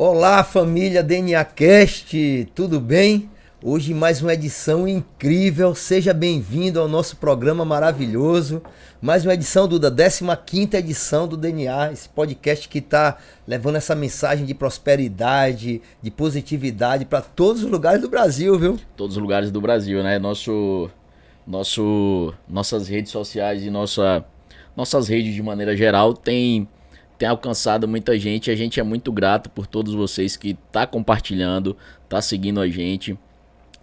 Olá, família DNA Cast, tudo bem? Hoje mais uma edição incrível, seja bem-vindo ao nosso programa maravilhoso. Mais uma edição, Duda, 15ª edição do DNA, esse podcast que está levando essa mensagem de prosperidade, de positividade para todos os lugares do Brasil, viu? Todos os lugares do Brasil, né? Nossas redes sociais e nossas redes de maneira geral tem alcançado muita gente. A gente é muito grato por todos vocês que tá compartilhando, tá seguindo a gente,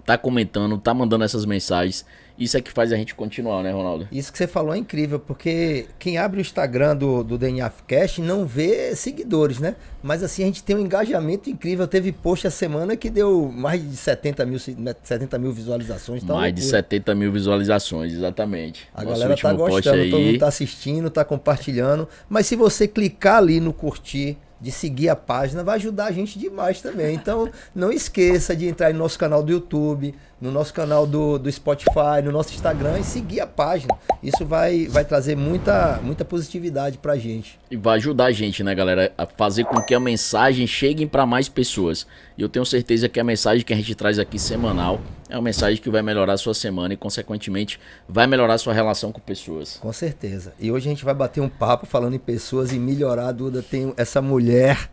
tá comentando, tá mandando essas mensagens. Isso é que faz a gente continuar, né, Ronaldo? Isso que você falou é incrível, porque quem abre o Instagram do DNA Cast não vê seguidores, né? Mas assim, a gente tem um engajamento incrível. Teve post a semana que deu mais de 70 mil visualizações. Tá mais de 70 mil visualizações, exatamente. A galera tá gostando, todo mundo tá assistindo, tá compartilhando. Mas se você clicar ali no curtir, de seguir a página, vai ajudar a gente demais também. Então, não esqueça de entrar no nosso canal do YouTube, no nosso canal do Spotify, no nosso Instagram e seguir a página. Isso vai trazer muita positividade pra gente. E vai ajudar a gente, né, galera, a fazer com que a mensagem chegue para mais pessoas. E eu tenho certeza que a mensagem que a gente traz aqui semanal é uma mensagem que vai melhorar a sua semana e, consequentemente, vai melhorar a sua relação com pessoas. Com certeza. E hoje a gente vai bater um papo falando em pessoas e melhorar, Duda. Tem essa mulher,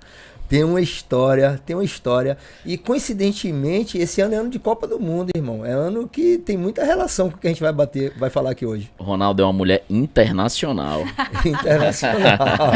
tem uma história. E, coincidentemente, esse ano é ano de Copa do Mundo, irmão. É ano que tem muita relação com o que a gente vai falar aqui hoje. Ronaldo é uma mulher internacional. Internacional.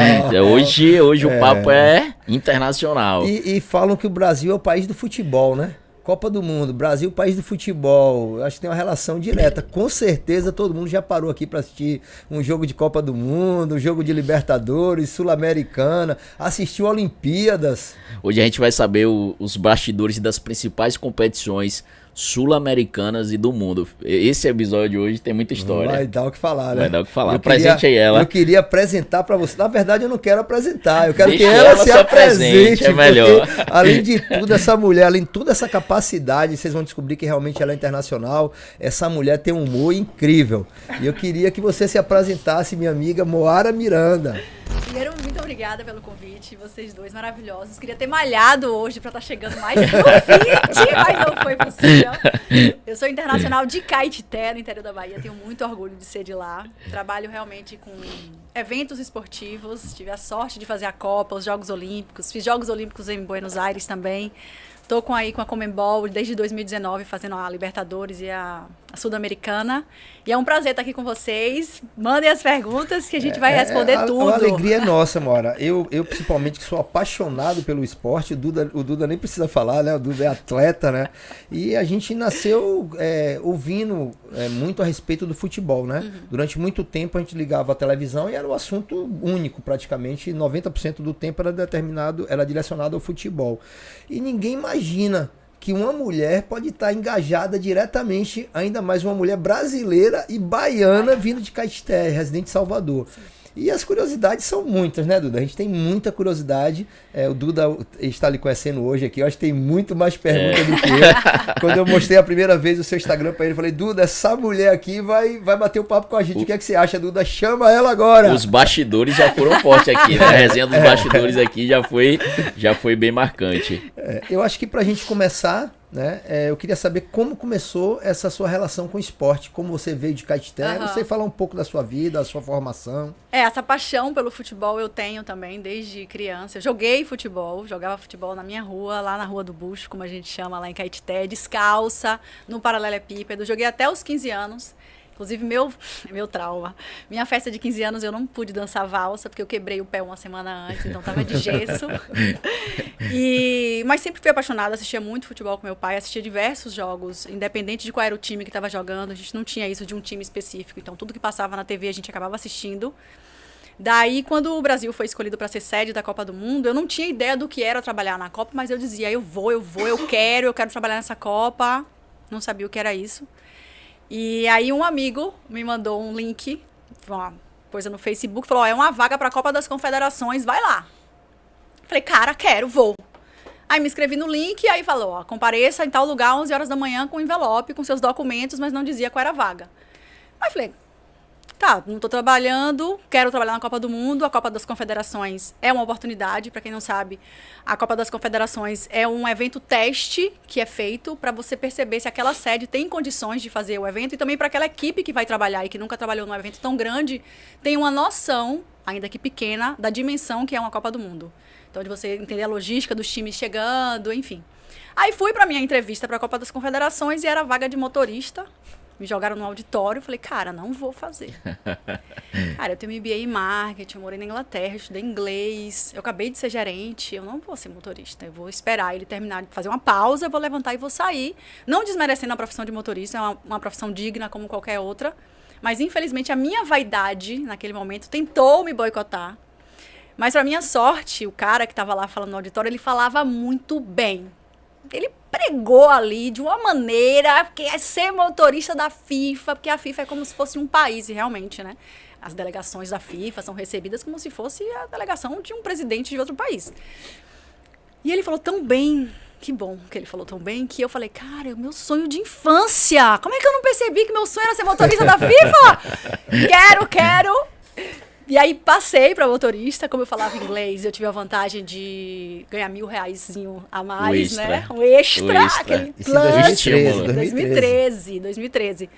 Hoje o papo é internacional. E falam que o Brasil é o país do futebol, né? Copa do Mundo, Brasil, país do futebol, acho que tem uma relação direta. Com certeza todo mundo já parou aqui para assistir um jogo de Copa do Mundo, um jogo de Libertadores, Sul-Americana, assistiu Olimpíadas. Hoje a gente vai saber os bastidores das principais competições sul-americanas e do mundo. Esse episódio hoje tem muita história. Vai dar o que falar, né? Vai dar o que falar. Presente aí ela. Eu queria apresentar para você. Na verdade, eu não quero apresentar. Eu quero Deixa que ela se apresente. É melhor. Além de tudo, essa mulher, além de toda essa capacidade, vocês vão descobrir que realmente ela é internacional. Essa mulher tem um humor incrível. E eu queria que você se apresentasse, minha amiga Moara Miranda. Primeiro, muito obrigada pelo convite, vocês dois maravilhosos. Queria ter malhado hoje para estar chegando mais no convite, mas não foi possível. Eu sou internacional de Caetité, no interior da Bahia, tenho muito orgulho de ser de lá. Trabalho realmente com eventos esportivos, tive a sorte de fazer a Copa, os Jogos Olímpicos, fiz Jogos Olímpicos em Buenos Aires também. Estou com a Conmebol desde 2019, fazendo a Libertadores e a Sul-Americana. E é um prazer estar aqui com vocês. Mandem as perguntas que a gente vai responder tudo. A alegria é nossa, Mora. Eu principalmente, que sou apaixonado pelo esporte, o Duda nem precisa falar, né? O Duda é atleta, né? E a gente nasceu ouvindo muito a respeito do futebol, né? Uhum. Durante muito tempo a gente ligava a televisão e era um assunto único, praticamente. 90% do tempo era direcionado ao futebol. E ninguém imagina que uma mulher pode estar engajada diretamente, ainda mais uma mulher brasileira e baiana vindo de Caetité, residente de Salvador. Sim. E as curiosidades são muitas, né, Duda? A gente tem muita curiosidade. O Duda está lhe conhecendo hoje aqui. Eu acho que tem muito mais perguntas do que eu. Quando eu mostrei a primeira vez o seu Instagram para ele, eu falei, Duda, essa mulher aqui vai bater um papo com a gente. O que é que você acha, Duda? Chama ela agora. Os bastidores já foram fortes aqui, né? A resenha dos bastidores aqui já foi bem marcante. Eu acho que para a gente começar, né, eu queria saber como começou essa sua relação com o esporte, como você veio de Caetité, você falar um pouco da sua vida, da sua formação. Essa paixão pelo futebol eu tenho também desde criança. Eu jogava futebol na minha rua, lá na Rua do Bucho, como a gente chama lá em Caetité, descalça, no paralelepípedo. Joguei até os 15 anos. Inclusive, meu trauma. Minha festa de 15 anos eu não pude dançar valsa, porque eu quebrei o pé uma semana antes, então tava de gesso. Mas sempre fui apaixonada, assistia muito futebol com meu pai, assistia diversos jogos, independente de qual era o time que estava jogando, a gente não tinha isso de um time específico, então tudo que passava na TV a gente acabava assistindo. Daí, quando o Brasil foi escolhido para ser sede da Copa do Mundo, eu não tinha ideia do que era trabalhar na Copa, mas eu dizia, eu quero trabalhar nessa Copa, não sabia o que era isso. E aí um amigo me mandou um link, uma coisa no Facebook, falou, é uma vaga para a Copa das Confederações, vai lá. Falei, cara, vou. Aí me inscrevi no link e aí falou, compareça em tal lugar 11 horas da manhã com envelope, com seus documentos, mas não dizia qual era a vaga. Aí falei, Tá, não tô trabalhando, quero trabalhar na Copa do Mundo. A Copa das Confederações é uma oportunidade, para quem não sabe. A Copa das Confederações é um evento teste que é feito para você perceber se aquela sede tem condições de fazer o evento e também para aquela equipe que vai trabalhar e que nunca trabalhou num evento tão grande, tem uma noção, ainda que pequena, da dimensão que é uma Copa do Mundo. Então, de você entender a logística dos times chegando, enfim. Aí fui para minha entrevista para a Copa das Confederações e era vaga de motorista. Me jogaram no auditório, falei, cara, não vou fazer. Cara, eu tenho MBA em marketing, eu morei na Inglaterra, estudei inglês, eu acabei de ser gerente, eu não vou ser motorista, eu vou esperar ele terminar de fazer uma pausa, eu vou levantar e vou sair. Não desmerecendo a profissão de motorista, é uma profissão digna como qualquer outra, mas infelizmente a minha vaidade, naquele momento, tentou me boicotar. Mas pra minha sorte, o cara que estava lá falando no auditório, ele falava muito bem. Ele pregou ali de uma maneira que é ser motorista da FIFA, porque a FIFA é como se fosse um país, realmente, né? As delegações da FIFA são recebidas como se fosse a delegação de um presidente de outro país. E ele falou tão bem, que bom que ele falou tão bem, que eu falei, cara, é o meu sonho de infância. Como é que eu não percebi que meu sonho era ser motorista da FIFA? Quero! E aí passei para motorista, como eu falava inglês, eu tive a vantagem de ganhar R$1.000 a mais, né? Um extra, aquele plano. 2013.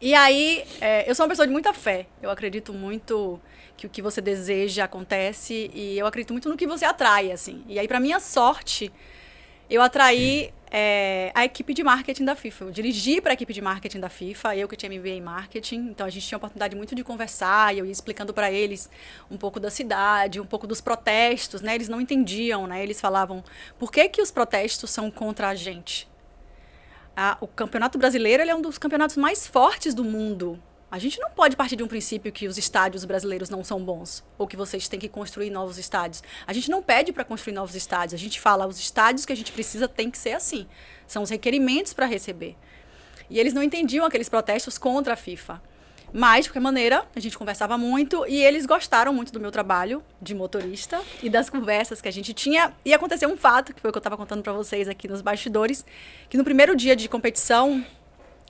E aí, eu sou uma pessoa de muita fé. Eu acredito muito que o que você deseja acontece e eu acredito muito no que você atrai, assim. E aí, para minha sorte, eu atraí a equipe de marketing da FIFA. Eu dirigi para a equipe de marketing da FIFA, eu que tinha MBA em marketing. Então, a gente tinha a oportunidade muito de conversar e eu ia explicando para eles um pouco da cidade, um pouco dos protestos, né? Eles não entendiam, né? Eles falavam, por que os protestos são contra a gente? O Campeonato Brasileiro ele é um dos campeonatos mais fortes do mundo. A gente não pode partir de um princípio que os estádios brasileiros não são bons, ou que vocês têm que construir novos estádios. A gente não pede para construir novos estádios, a gente fala, os estádios que a gente precisa tem que ser assim. São os requerimentos para receber. E eles não entendiam aqueles protestos contra a FIFA. Mas, de qualquer maneira, a gente conversava muito e eles gostaram muito do meu trabalho de motorista e das conversas que a gente tinha. E aconteceu um fato, que foi o que eu estava contando para vocês aqui nos bastidores, que no primeiro dia de competição,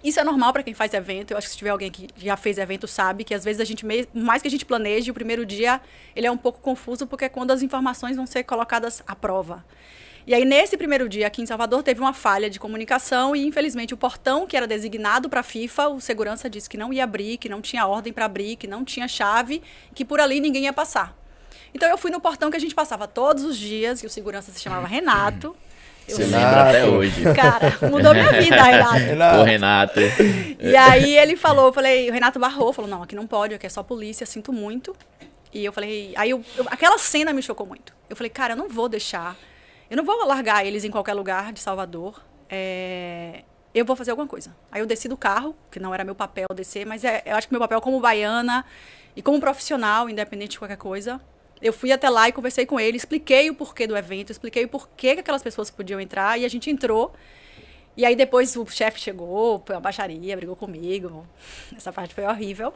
isso é normal para quem faz evento, eu acho que se tiver alguém que já fez evento sabe que às vezes a gente, mais que a gente planeje, o primeiro dia ele é um pouco confuso porque é quando as informações vão ser colocadas à prova. E aí, nesse primeiro dia, aqui em Salvador, teve uma falha de comunicação e, infelizmente, o portão que era designado para a FIFA, o segurança disse que não ia abrir, que não tinha ordem para abrir, que não tinha chave, que por ali ninguém ia passar. Então, eu fui no portão que a gente passava todos os dias, e o segurança se chamava Renato. Você lembra até hoje. Cara, mudou minha vida, Renato. O Renato. E aí, ele falou, o Renato barrou, falou, não, aqui não pode, aqui é só polícia, sinto muito. E eu falei, aí aquela cena me chocou muito. Eu falei, cara, eu não vou deixar... Eu não vou largar eles em qualquer lugar de Salvador. Eu vou fazer alguma coisa. Aí eu desci do carro, que não era meu papel descer, mas eu acho que meu papel como baiana e como profissional, independente de qualquer coisa, eu fui até lá e conversei com ele, expliquei o porquê do evento, expliquei o porquê que aquelas pessoas podiam entrar, e a gente entrou. E aí depois o chefe chegou, foi uma baixaria, brigou comigo. Essa parte foi horrível.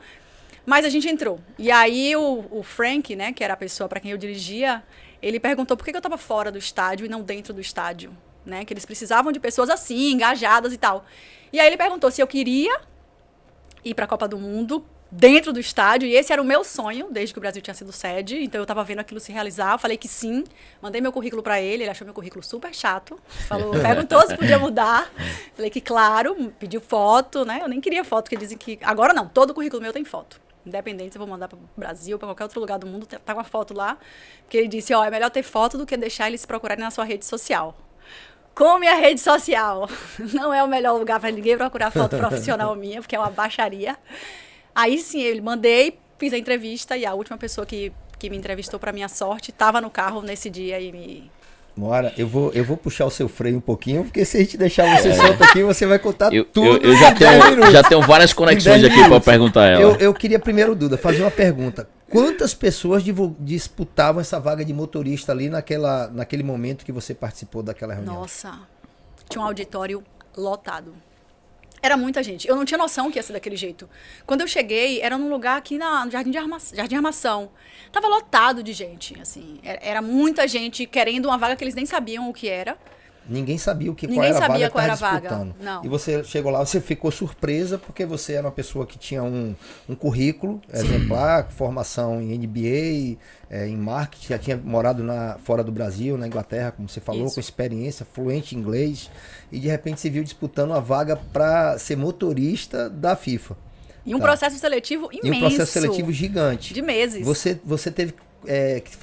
Mas a gente entrou. E aí o Frank, né, que era a pessoa para quem eu dirigia, ele perguntou por que eu estava fora do estádio e não dentro do estádio, né? Que eles precisavam de pessoas assim, engajadas e tal. E aí ele perguntou se eu queria ir para a Copa do Mundo dentro do estádio, e esse era o meu sonho, desde que o Brasil tinha sido sede, então eu estava vendo aquilo se realizar, eu falei que sim, mandei meu currículo para ele achou meu currículo super chato, perguntou se podia mudar, falei que claro, pediu foto, né? Eu nem queria foto, porque dizem que, agora não, todo currículo meu tem foto. Independente se eu vou mandar para o Brasil, para qualquer outro lugar do mundo, tá com a foto lá. Porque ele disse, é melhor ter foto do que deixar eles procurarem na sua rede social. Como é a rede social? Não é o melhor lugar para ninguém procurar foto profissional minha, porque é uma baixaria. Aí sim, eu mandei, fiz a entrevista e a última pessoa que me entrevistou, para minha sorte, estava no carro nesse dia e me... Mora, eu vou puxar o seu freio um pouquinho, porque se a gente deixar você solto aqui, você vai contar tudo. Eu já tenho várias conexões aqui para perguntar a ela. Eu queria primeiro, Duda, fazer uma pergunta. Quantas pessoas disputavam essa vaga de motorista ali naquele momento que você participou daquela reunião? Nossa, tinha um auditório lotado. Era muita gente. Eu não tinha noção que ia ser daquele jeito. Quando eu cheguei, era num lugar aqui no Jardim Armação. Tava lotado de gente, assim. Era muita gente querendo uma vaga que eles nem sabiam o que era. Ninguém sabia qual Ninguém era a vaga sabia que qual era estava a vaga. disputando. Não. E você chegou lá, você ficou surpresa porque você era uma pessoa que tinha um currículo exemplar, formação em MBA, em marketing, já tinha morado fora do Brasil, na Inglaterra, como você falou, Isso. com experiência, fluente em inglês, e de repente se viu disputando uma vaga para ser motorista da FIFA. E um processo seletivo imenso. E um processo seletivo gigante. De meses. Você teve que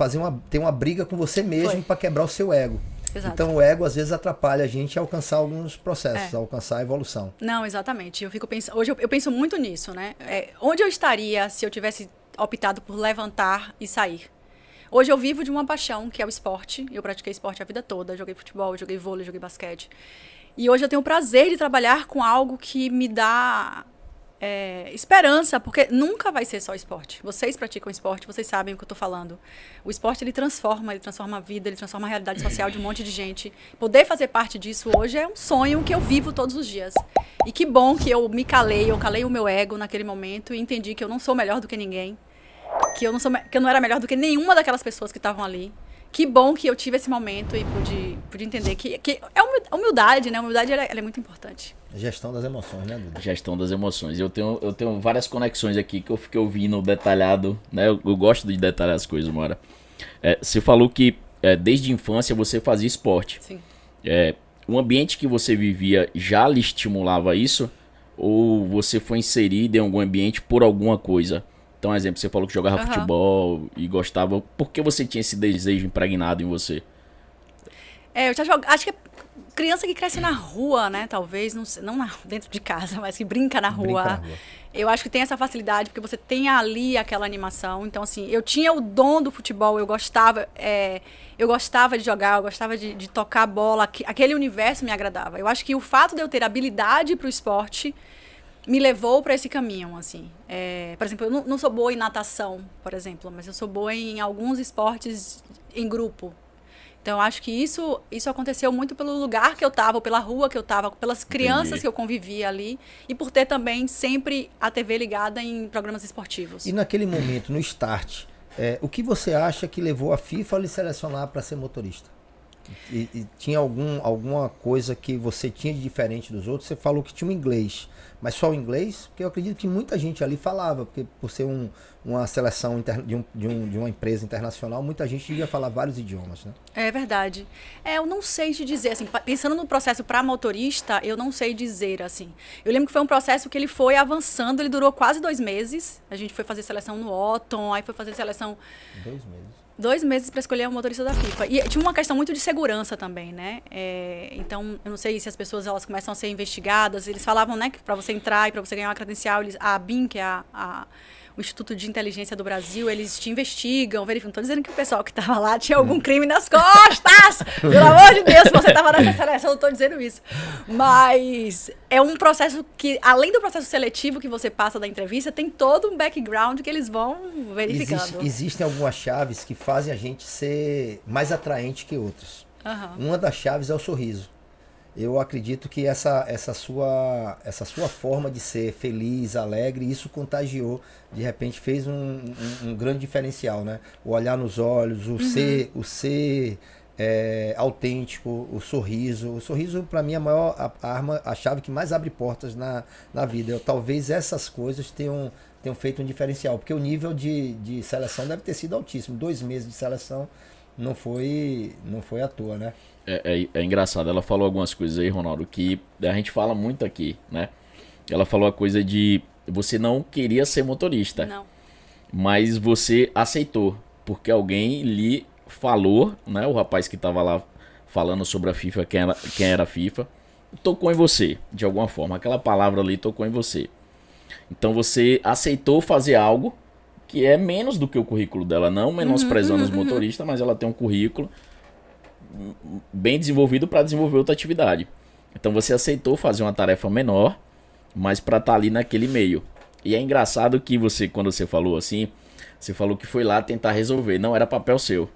ter uma briga com você mesmo Foi. para quebrar o seu ego. Exato. Então o ego às vezes atrapalha a gente a alcançar alguns processos, a alcançar a evolução. Não, exatamente. Eu fico pensando, hoje eu penso muito nisso, né? Onde eu estaria se eu tivesse optado por levantar e sair? Hoje eu vivo de uma paixão, que é o esporte. Eu pratiquei esporte a vida toda. Joguei futebol, joguei vôlei, joguei basquete. E hoje eu tenho o prazer de trabalhar com algo que me dá esperança, porque nunca vai ser só esporte. Vocês praticam esporte, vocês sabem o que eu estou falando. O esporte, ele transforma a vida, ele transforma a realidade social de um monte de gente. Poder fazer parte disso hoje é um sonho que eu vivo todos os dias. E que bom que eu calei o meu ego naquele momento e entendi que eu não sou melhor do que ninguém, que eu não era melhor do que nenhuma daquelas pessoas que estavam ali. Que bom que eu tive esse momento e pude entender que é humildade, né? A humildade ela é muito importante. Gestão das emoções, né, Duda? Gestão das emoções. Eu tenho várias conexões aqui que eu fiquei ouvindo detalhado, né? Eu gosto de detalhar as coisas, Mora. Você falou que desde a infância você fazia esporte. Sim. O ambiente que você vivia já lhe estimulava isso? Ou você foi inserido em algum ambiente por alguma coisa? Então, exemplo, você falou que jogava futebol e gostava. Por que você tinha esse desejo impregnado em você? Eu já acho que criança que cresce na rua, né? Talvez, não dentro de casa, mas que brinca na rua. Eu acho que tem essa facilidade, porque você tem ali aquela animação. Então, assim, eu tinha o dom do futebol, eu gostava de jogar, eu gostava de tocar a bola. Aquele universo me agradava. Eu acho que o fato de eu ter habilidade para o esporte me levou para esse caminho, assim. Por exemplo, eu não sou boa em natação, por exemplo, mas eu sou boa em alguns esportes em grupo. Então, eu acho que isso aconteceu muito pelo lugar que eu estava, pela rua que eu estava, pelas crianças que eu convivia ali e por ter também sempre a TV ligada em programas esportivos. E naquele momento, no start, o que você acha que levou a FIFA a lhe selecionar para ser motorista? E tinha alguma coisa que você tinha de diferente dos outros? Você falou que tinha um inglês, mas só o inglês? Porque eu acredito que muita gente ali falava, porque por ser uma seleção de uma empresa internacional, muita gente devia falar vários idiomas, né? É verdade. Eu não sei te dizer, assim, pensando no processo para motorista, eu não sei dizer, assim. Eu lembro que foi um processo que ele foi avançando, ele durou quase 2 meses. A gente foi fazer seleção no Otton, aí foi fazer seleção... 2 meses. 2 meses para escolher um motorista da FIFA. E tinha uma questão muito de segurança também, né? Então, eu não sei se as pessoas elas começam a ser investigadas. Eles falavam, né, que para você entrar e para você ganhar uma credencial, a ABIN, que é o Instituto de Inteligência do Brasil, eles te investigam, verificam. Não estou dizendo que o pessoal que estava lá tinha algum crime nas costas. Pelo amor de Deus, se você estava nessa seleção, eu não estou dizendo isso. Mas é um processo que, além do processo seletivo que você passa da entrevista, tem todo um background que eles vão verificando. Existem algumas chaves que fazem a gente ser mais atraente que outras. Uma das chaves é o sorriso. Eu acredito que essa sua forma de ser feliz, alegre, isso contagiou, de repente fez um grande diferencial, né? O olhar nos olhos, o ser autêntico, o sorriso. O sorriso, para mim, é a maior arma, a chave que mais abre portas na vida. Talvez essas coisas tenham feito um diferencial, porque o nível de seleção deve ter sido altíssimo. 2 meses de seleção não foi à toa, né? É engraçado, ela falou algumas coisas aí, Ronaldo, que a gente fala muito aqui, né? Ela falou a coisa de você não queria ser motorista. Não. Mas você aceitou, porque alguém lhe falou, né? O rapaz que tava lá falando sobre a FIFA, quem era a FIFA, tocou em você, de alguma forma. Aquela palavra ali tocou em você. Então você aceitou fazer algo que é menos do que o currículo dela, não menosprezando os motoristas, mas ela tem um currículo bem desenvolvido para desenvolver outra atividade. Então você aceitou fazer uma tarefa menor, mas para estar ali naquele meio. E é engraçado que você, quando você falou assim, você falou que foi lá tentar resolver. Não era papel seu.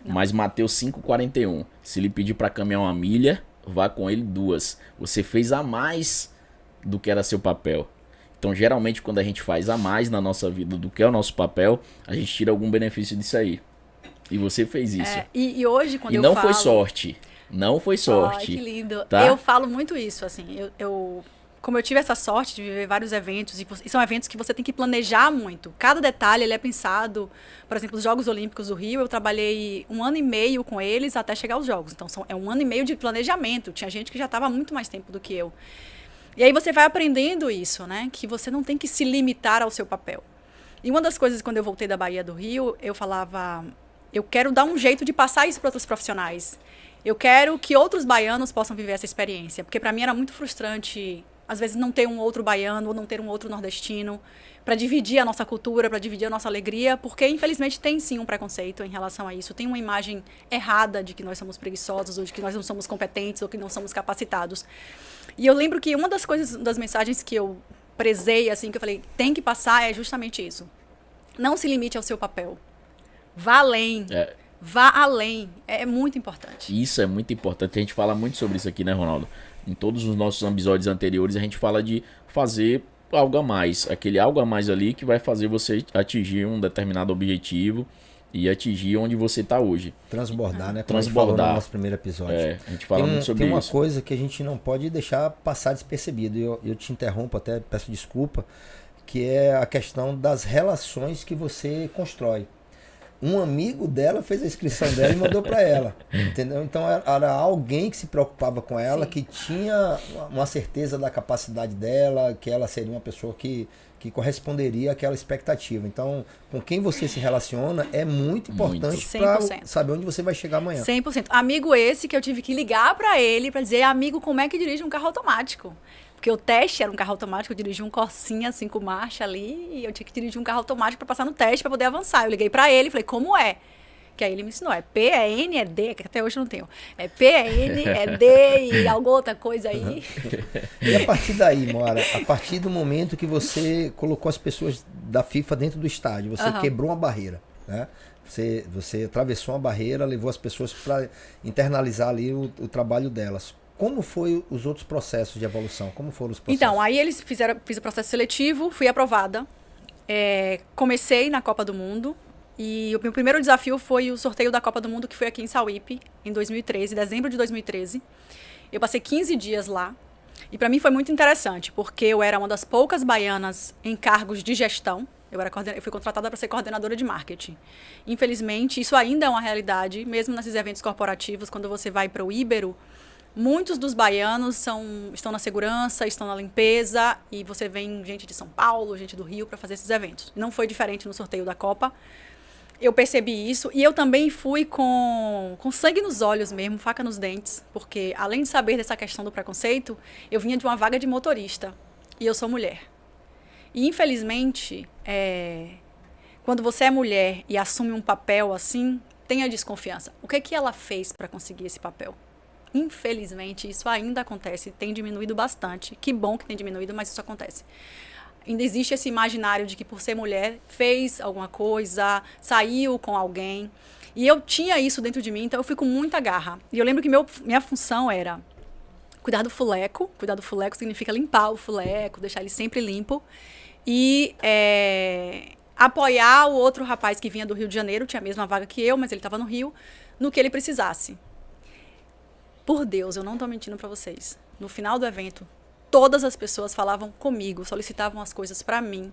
Não. Mas Mateus 5,41. Se lhe pedir para caminhar 1 milha, vá com ele 2. Você fez a mais do que era seu papel. Então, geralmente, quando a gente faz a mais na nossa vida do que é o nosso papel, a gente tira algum benefício disso aí. E você fez isso. E hoje, quando e não foi sorte. Não foi sorte. Ai, que lindo. Tá? Eu falo muito isso, assim, como eu tive essa sorte de viver vários eventos, e são eventos que você tem que planejar muito. Cada detalhe, ele é pensado. Por exemplo, os Jogos Olímpicos do Rio, eu trabalhei 1 ano e meio com eles até chegar aos Jogos. Então, é 1 ano e meio de planejamento. Tinha gente que já estava há muito mais tempo do que eu. E aí você vai aprendendo isso, né? Que você não tem que se limitar ao seu papel. E uma das coisas, quando eu voltei da Bahia do Rio, eu falava, eu quero dar um jeito de passar isso para outros profissionais. Eu quero que outros baianos possam viver essa experiência. Porque para mim era muito frustrante, às vezes, não ter um outro baiano ou não ter um outro nordestino para dividir a nossa cultura, para dividir a nossa alegria, porque, infelizmente, tem sim um preconceito em relação a isso. Tem uma imagem errada de que nós somos preguiçosos, ou de que nós não somos competentes, ou que não somos capacitados. E eu lembro que uma das coisas, das mensagens que eu prezei, assim, que eu falei, tem que passar, é justamente isso. Não se limite ao seu papel. Vá além. Vá além. É muito importante. Isso é muito importante. A gente fala muito sobre isso aqui, né, Ronaldo? Em todos os nossos episódios anteriores, a gente fala de fazer algo a mais. Aquele algo a mais ali que vai fazer você atingir um determinado objetivo e atingir onde você está hoje. Transbordar, né? Como Transbordar. a gente falou no nosso primeiro episódio. A gente fala muito sobre isso. Tem uma coisa que a gente não pode deixar passar despercebido. Eu te interrompo, até peço desculpa, que é a questão das relações que você constrói. Um amigo dela fez a inscrição dela e mandou para ela, entendeu? Então era alguém que se preocupava com ela, que tinha uma certeza da capacidade dela, que ela seria uma pessoa que corresponderia àquela expectativa. Então, com quem você se relaciona é muito importante para saber onde você vai chegar amanhã. 100%. Amigo esse que eu tive que ligar para ele para dizer, amigo, como é que dirige um carro automático? Porque o teste era um carro automático, eu dirigi um Corsinha 5 marchas ali, e eu tinha que dirigir um carro automático para passar no teste, para poder avançar. Eu liguei para ele e falei, como é? Que aí ele me ensinou, é P, é N, é D, que até hoje eu não tenho. É P, é N, é D e alguma outra coisa aí. E a partir daí, Moara, a partir do momento que você colocou as pessoas da FIFA dentro do estádio, você quebrou uma barreira, né? Você atravessou uma barreira, levou as pessoas para internalizar ali o trabalho delas. Como foi os outros processos de evolução? Como foram os processos? Então, aí fiz o processo seletivo, fui aprovada. Comecei na Copa do Mundo. E o meu primeiro desafio foi o sorteio da Copa do Mundo, que foi aqui em Sauípe, em 2013, dezembro de 2013. Eu passei 15 dias lá. E para mim foi muito interessante, porque eu era uma das poucas baianas em cargos de gestão. Eu fui contratada para ser coordenadora de marketing. Infelizmente, isso ainda é uma realidade, mesmo nesses eventos corporativos, quando você vai para o Ibero. Muitos dos baianos estão na segurança, estão na limpeza, e você vem gente de São Paulo, gente do Rio para fazer esses eventos. Não foi diferente no sorteio da Copa. Eu percebi isso, e eu também fui com sangue nos olhos mesmo, faca nos dentes, porque além de saber dessa questão do preconceito, eu vinha de uma vaga de motorista, e eu sou mulher. E infelizmente, quando você é mulher e assume um papel assim, tem a desconfiança. O que ela fez para conseguir esse papel? Infelizmente, isso ainda acontece, tem diminuído bastante. Que bom que tem diminuído, mas isso acontece. Ainda existe esse imaginário de que por ser mulher, fez alguma coisa, saiu com alguém. E eu tinha isso dentro de mim, então eu fui com muita garra. E eu lembro que minha função era cuidar do fuleco. Cuidar do fuleco significa limpar o fuleco, deixar ele sempre limpo. E apoiar o outro rapaz que vinha do Rio de Janeiro, tinha a mesma vaga que eu, mas ele estava no Rio, no que ele precisasse. Por Deus, eu não estou mentindo para vocês. No final do evento, todas as pessoas falavam comigo, solicitavam as coisas para mim.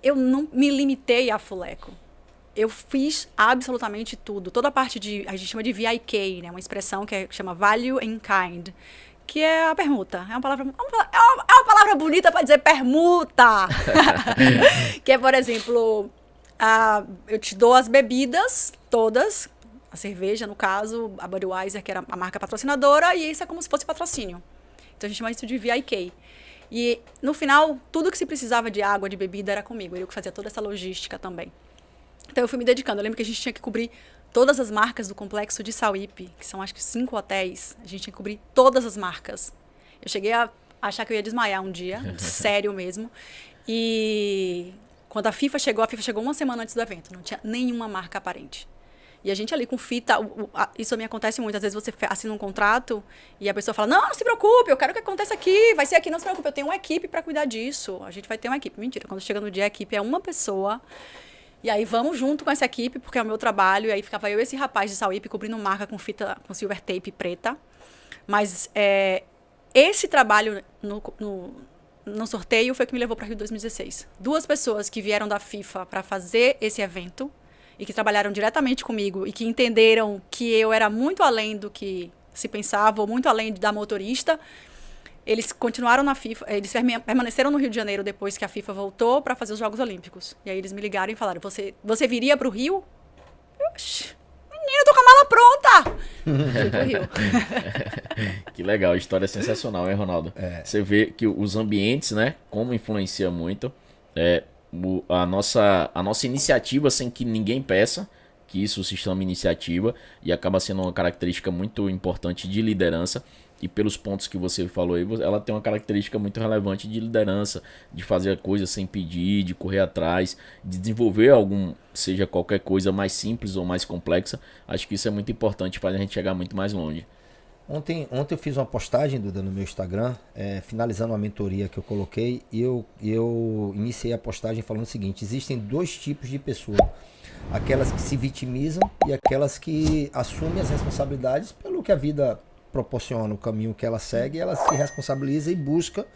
Eu não me limitei a fuleco. Eu fiz absolutamente tudo. Toda a parte a gente chama de VIK, né? Uma expressão que chama Value in Kind, que é a permuta. É uma palavra bonita para dizer permuta. Que é, por exemplo, eu te dou as bebidas todas, a cerveja, no caso, a Budweiser, que era a marca patrocinadora, e isso é como se fosse patrocínio. Então, a gente chama isso de VIK. E, no final, tudo que se precisava de água, de bebida, era comigo. Eu que fazia toda essa logística também. Então, eu fui me dedicando. Eu lembro que a gente tinha que cobrir todas as marcas do complexo de Sauípe, que são, acho que, 5 hotéis. A gente tinha que cobrir todas as marcas. Eu cheguei a achar que eu ia desmaiar um dia, sério mesmo. E quando a FIFA chegou uma semana antes do evento. Não tinha nenhuma marca aparente. E a gente ali com fita, isso me acontece muito. Às vezes você assina um contrato e a pessoa fala, não se preocupe, eu quero que aconteça aqui, vai ser aqui, não se preocupe, eu tenho uma equipe para cuidar disso. A gente vai ter uma equipe. Mentira, quando chega no dia, a equipe é uma pessoa E aí vamos junto com essa equipe, porque é o meu trabalho. E aí ficava eu e esse rapaz de Sauípe cobrindo marca com fita, com silver tape preta. Mas esse trabalho no sorteio foi o que me levou para Rio 2016. 2 pessoas que vieram da FIFA para fazer esse evento e que trabalharam diretamente comigo e que entenderam que eu era muito além do que se pensava, ou muito além da motorista. Eles continuaram na FIFA, eles permaneceram no Rio de Janeiro depois que a FIFA voltou para fazer os Jogos Olímpicos. E aí eles me ligaram e falaram, você viria para o Rio? Oxi, menina, eu tô com a mala pronta! Fui pro Rio. Que legal, a história é sensacional, hein, Ronaldo? Você vê que os ambientes, né, como influencia muito. A nossa iniciativa sem que ninguém peça, que isso se chama iniciativa, e acaba sendo uma característica muito importante de liderança. E pelos pontos que você falou aí, ela tem uma característica muito relevante de liderança, de fazer a coisa sem pedir, de correr atrás, de desenvolver seja qualquer coisa mais simples ou mais complexa. Acho que isso é muito importante para a gente chegar muito mais longe. Ontem eu fiz uma postagem, Duda, no meu Instagram, finalizando uma mentoria que eu coloquei, e eu iniciei a postagem falando o seguinte: existem 2 tipos de pessoas. Aquelas que se vitimizam e aquelas que assumem as responsabilidades pelo que a vida proporciona, o caminho que ela segue, ela se responsabiliza e busca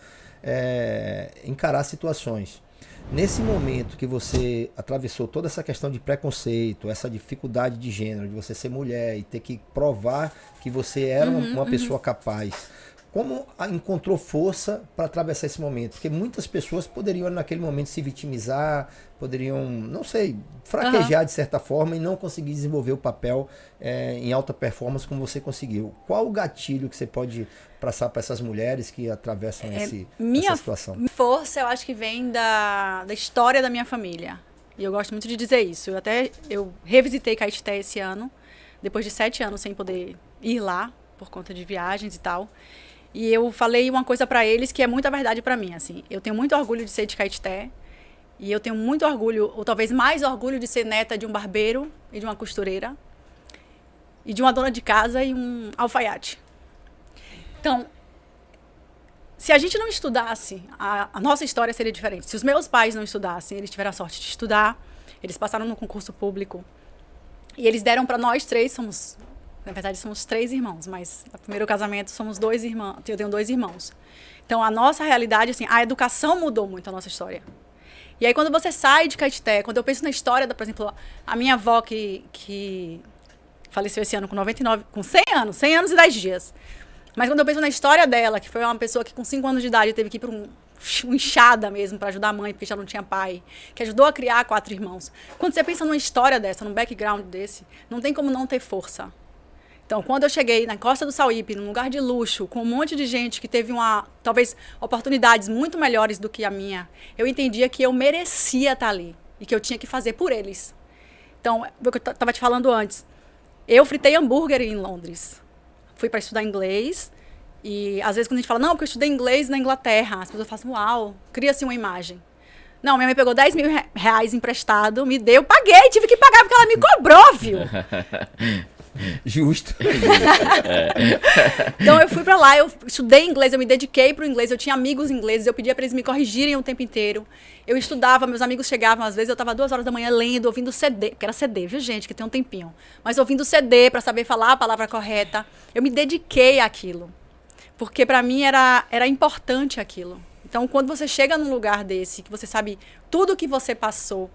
encarar situações. Nesse momento que você atravessou toda essa questão de preconceito, essa dificuldade de gênero, de você ser mulher e ter que provar que você era uma pessoa capaz, como encontrou força para atravessar esse momento? Porque muitas pessoas poderiam naquele momento se vitimizar, poderiam, não sei, fraquejar de certa forma e não conseguir desenvolver o papel em alta performance como você conseguiu. Qual o gatilho que você pode passar para essas mulheres que atravessam essa situação? Minha força, eu acho que vem da história da minha família. E eu gosto muito de dizer isso. Eu revisitei Caetité esse ano, depois de 7 anos sem poder ir lá, por conta de viagens e tal. E eu falei uma coisa pra eles que é muita verdade pra mim, assim. Eu tenho muito orgulho de ser de Caetité. E eu tenho muito orgulho, ou talvez mais orgulho, de ser neta de um barbeiro e de uma costureira. E de uma dona de casa e um alfaiate. Então, se a gente não estudasse, a nossa história seria diferente. Se os meus pais não estudassem, eles tiveram a sorte de estudar, eles passaram no concurso público. E eles deram pra nós 3, na verdade, somos 3 irmãos, mas no primeiro casamento somos 2 irmãos. Eu tenho 2 irmãos. Então, a nossa realidade, assim, a educação mudou muito a nossa história. E aí, quando você sai de Caetité, quando eu penso na história, por exemplo, a minha avó que faleceu esse ano com 100 anos e 10 dias. Mas quando eu penso na história dela, que foi uma pessoa que com 5 anos de idade teve que ir para um enxada mesmo para ajudar a mãe, porque já não tinha pai, que ajudou a criar 4 irmãos. Quando você pensa numa história dessa, num background desse, não tem como não ter força. Então, quando eu cheguei na Costa do Sauípe, num lugar de luxo, com um monte de gente que teve talvez, oportunidades muito melhores do que a minha, eu entendia que eu merecia estar ali e que eu tinha que fazer por eles. Então, o que eu estava te falando antes, eu fritei hambúrguer em Londres. Fui para estudar inglês e, às vezes, quando a gente fala, não, porque eu estudei inglês na Inglaterra, as pessoas falam, uau, cria-se uma imagem. Não, minha mãe pegou 10 mil reais emprestado, me deu, paguei, tive que pagar porque ela me cobrou, viu? Justo. Então eu fui pra lá, eu estudei inglês, eu me dediquei pro inglês, eu tinha amigos ingleses, eu pedia pra eles me corrigirem o tempo inteiro. Eu estudava, meus amigos chegavam, às vezes eu tava 2 horas da manhã lendo, ouvindo CD, porque era CD, viu, gente, que tem um tempinho. Mas ouvindo CD pra saber falar a palavra correta. Eu me dediquei àquilo. Porque pra mim era importante aquilo. Então, quando você chega num lugar desse, que você sabe tudo que você passou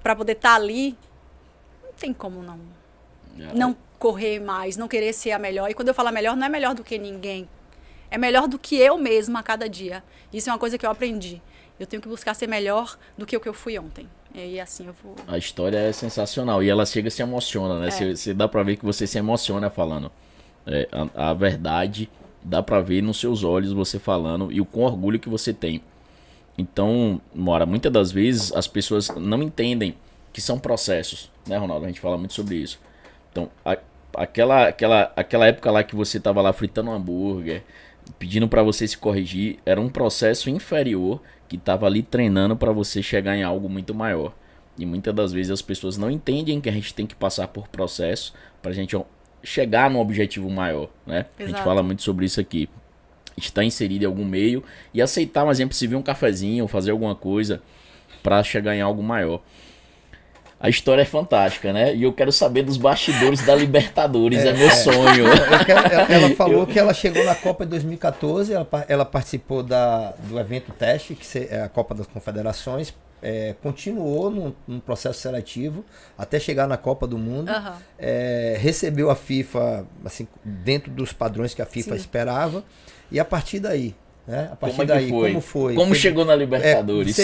pra poder estar ali, não tem como não correr mais, não querer ser a melhor. E quando eu falo a melhor, não é melhor do que ninguém. É melhor do que eu mesma a cada dia. Isso é uma coisa que eu aprendi. Eu tenho que buscar ser melhor do que o que eu fui ontem. E aí, assim, eu vou... A história é sensacional. E ela chega e se emociona, né? Você dá pra ver que você se emociona falando. A verdade, dá pra ver nos seus olhos você falando e o com orgulho que você tem. Então, Mora, muitas das vezes as pessoas não entendem que são processos, né, Ronaldo? A gente fala muito sobre isso. Então, aquela época lá que você tava lá fritando um hambúrguer, pedindo pra você se corrigir, era um processo inferior que tava ali treinando pra você chegar em algo muito maior. E muitas das vezes as pessoas não entendem que a gente tem que passar por processo pra gente chegar num objetivo maior, né? Exato. A gente fala muito sobre isso aqui. Estar inserido em algum meio e aceitar, por exemplo, se vir um cafezinho, fazer alguma coisa pra chegar em algo maior. A história é fantástica, né? E eu quero saber dos bastidores da Libertadores, é meu sonho. Ela falou que ela chegou na Copa de 2014, ela participou do evento teste, que é a Copa das Confederações, continuou num processo seletivo até chegar na Copa do Mundo, recebeu a FIFA assim, dentro dos padrões que a FIFA esperava, e a partir daí... A partir daí, como foi? Como chegou na Libertadores?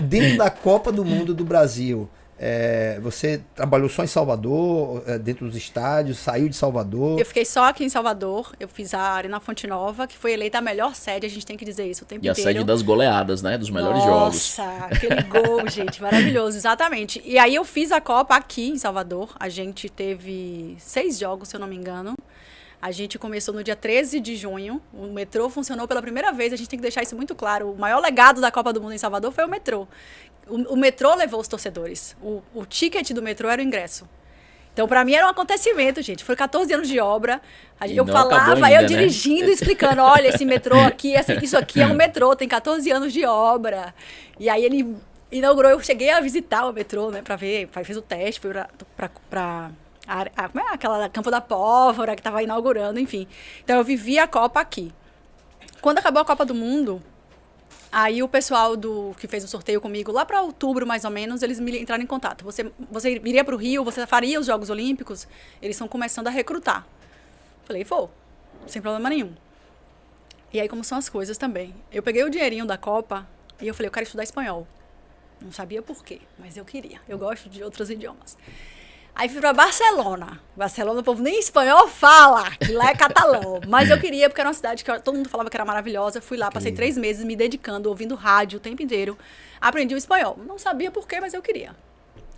Dentro da Copa do Mundo do Brasil, você trabalhou só em Salvador, dentro dos estádios, saiu de Salvador? Eu fiquei só aqui em Salvador, eu fiz a Arena Fonte Nova, que foi eleita a melhor sede, a gente tem que dizer isso o tempo inteiro. E a sede das goleadas, né? Dos melhores jogos. Nossa, aquele gol, gente, maravilhoso, exatamente. E aí eu fiz a Copa aqui em Salvador, a gente teve 6 jogos, se eu não me engano. A gente começou no dia 13 de junho, o metrô funcionou pela primeira vez, a gente tem que deixar isso muito claro. O maior legado da Copa do Mundo em Salvador foi o metrô. O metrô levou os torcedores, o ticket do metrô era o ingresso. Então, pra mim, era um acontecimento, gente. Foi 14 anos de obra. Eu falava, ainda, eu dirigindo, né? Explicando, olha, esse metrô aqui, isso aqui é um metrô, tem 14 anos de obra. E aí ele inaugurou, eu cheguei a visitar o metrô, né, pra ver, fez o teste, fui pra aquela Campo da Pólvora que estava inaugurando, enfim. Então eu vivi a Copa aqui. Quando acabou a Copa do Mundo, aí o pessoal que fez o sorteio comigo, lá para outubro mais ou menos, eles me entraram em contato. Você iria para o Rio, você faria os Jogos Olímpicos? Eles estão começando a recrutar. Falei, vou, sem problema nenhum. E aí como são as coisas também. Eu peguei o dinheirinho da Copa e eu falei, eu quero estudar espanhol. Não sabia por quê, mas eu queria. Eu gosto de outros idiomas. Aí fui pra Barcelona. Barcelona, o povo nem espanhol fala, que lá é catalão. Mas eu queria, porque era uma cidade que todo mundo falava que era maravilhosa. Fui lá, passei 3 meses me dedicando, ouvindo rádio o tempo inteiro. Aprendi o espanhol. Não sabia por quê, mas eu queria.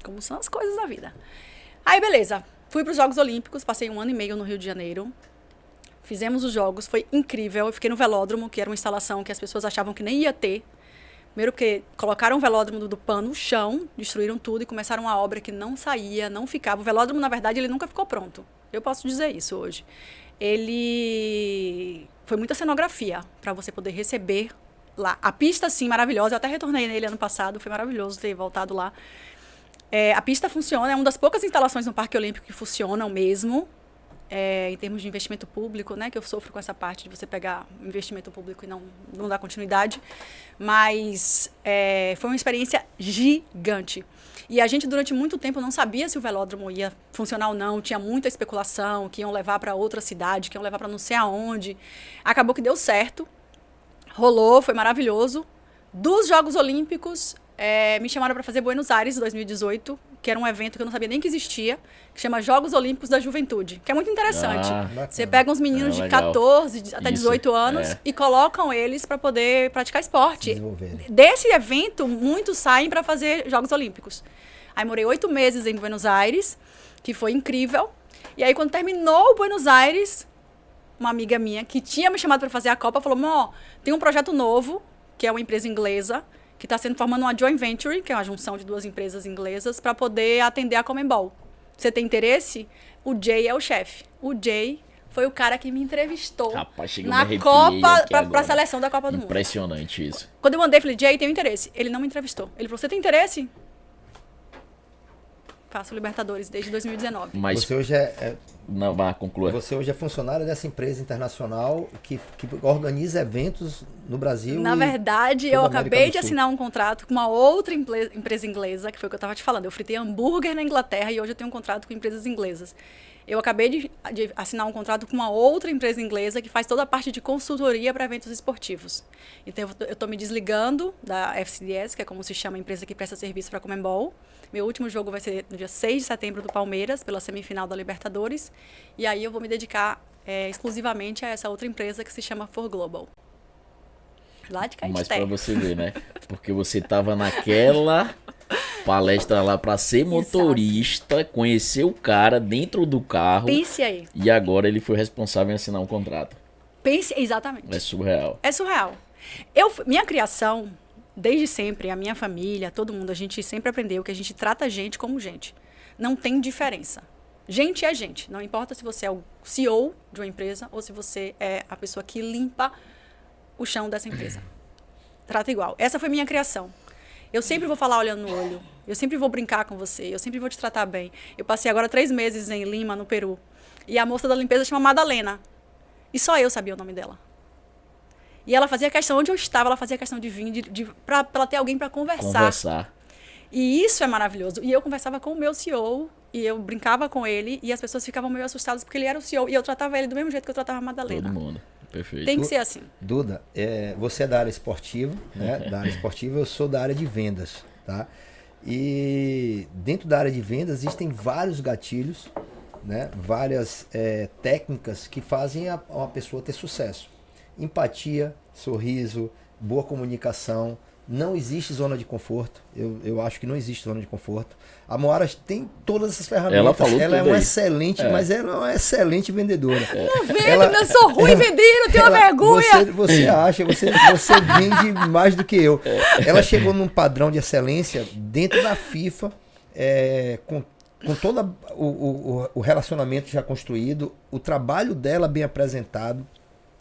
Como são as coisas da vida. Aí, beleza. Fui pros Jogos Olímpicos, passei 1 ano e meio no Rio de Janeiro. Fizemos os jogos, foi incrível. Eu fiquei no velódromo, que era uma instalação que as pessoas achavam que nem ia ter. Primeiro porque colocaram o velódromo do PAN no chão, destruíram tudo e começaram uma obra que não saía, não ficava. O velódromo, na verdade, ele nunca ficou pronto. Eu posso dizer isso hoje. Ele foi muita cenografia para você poder receber lá. A pista, sim, maravilhosa. Eu até retornei nele ano passado, foi maravilhoso ter voltado lá. A pista funciona, é uma das poucas instalações no Parque Olímpico que funcionam mesmo. Em termos de investimento público, né, que eu sofro com essa parte de você pegar investimento público e não dar continuidade, mas foi uma experiência gigante. E a gente, durante muito tempo, não sabia se o velódromo ia funcionar ou não, tinha muita especulação, que iam levar para outra cidade, que iam levar para não sei aonde. Acabou que deu certo, rolou, foi maravilhoso. Dos Jogos Olímpicos, me chamaram para fazer Buenos Aires 2018, que era um evento que eu não sabia nem que existia, que chama Jogos Olímpicos da Juventude, que é muito interessante. Você pega uns meninos de 14 até 18 anos e colocam eles para poder praticar esporte. Desse evento, muitos saem para fazer Jogos Olímpicos. Aí morei 8 meses em Buenos Aires, que foi incrível. E aí, quando terminou o Buenos Aires, uma amiga minha, que tinha me chamado para fazer a Copa, falou, Mó, tem um projeto novo, que é uma empresa inglesa, que está sendo formando uma joint venture, que é uma junção de 2 empresas inglesas, para poder atender a Conmebol. Você tem interesse? O Jay é o chefe. O Jay foi o cara que me entrevistou. Rapaz, na Copa, para a seleção da Copa do Mundo. Impressionante isso. Quando eu mandei, falei, Jay, tenho interesse. Ele não me entrevistou. Ele falou, você tem interesse? Faço Libertadores desde 2019. Mas você hoje Não, vá, conclua. Você hoje é funcionário dessa empresa internacional que organiza eventos no Brasil. Na verdade, eu acabei de assinar um contrato com uma outra empresa inglesa, que foi o que eu estava te falando. Eu fritei hambúrguer na Inglaterra e hoje eu tenho um contrato com empresas inglesas. Eu acabei de assinar um contrato com uma outra empresa inglesa que faz toda a parte de consultoria para eventos esportivos. Então, eu estou me desligando da FCDS, que é como se chama a empresa que presta serviço para a Conmebol. Meu último jogo vai ser no dia 6 de setembro do Palmeiras, pela semifinal da Libertadores. E aí eu vou me dedicar exclusivamente a essa outra empresa que se chama For Global. Lá de Caetité. Mas para você ver, né? Porque você estava naquela palestra lá para ser motorista, exato, conhecer o cara dentro do carro. Pense aí. E agora ele foi responsável em assinar um contrato. Pense, exatamente. É surreal. É surreal. Minha criação, desde sempre, a minha família, todo mundo, a gente sempre aprendeu que a gente trata a gente como gente. Não tem diferença. Gente é gente. Não importa se você é o CEO de uma empresa ou se você é a pessoa que limpa o chão dessa empresa. Trata igual. Essa foi minha criação. Eu sempre vou falar olhando no olho. Eu sempre vou brincar com você, eu sempre vou te tratar bem. Eu passei agora 3 meses em Lima, no Peru. E a moça da limpeza chama Madalena. E só eu sabia o nome dela. E ela fazia questão, onde eu estava, ela fazia questão de vir, pra ela ter alguém para conversar. E isso é maravilhoso. E eu conversava com o meu CEO, e eu brincava com ele, e as pessoas ficavam meio assustadas porque ele era o CEO. E eu tratava ele do mesmo jeito que eu tratava a Madalena. Todo mundo. Perfeito. Tem que ser assim. Duda, você é da área esportiva, né? Da área esportiva, eu sou da área de vendas, tá? E dentro da área de vendas existem vários gatilhos, né? Várias técnicas que fazem uma pessoa ter sucesso. Empatia, sorriso, boa comunicação. Não existe zona de conforto. Eu acho que não existe zona de conforto. A Moara tem todas essas ferramentas. Ela falou ela é tudo uma aí. excelente, mas ela é uma excelente vendedora. Não vendo, eu sou ruim vendendo, tenho uma vergonha. Você acha, você vende mais do que eu. Ela chegou num padrão de excelência dentro da FIFA, com todo o relacionamento já construído, o trabalho dela bem apresentado.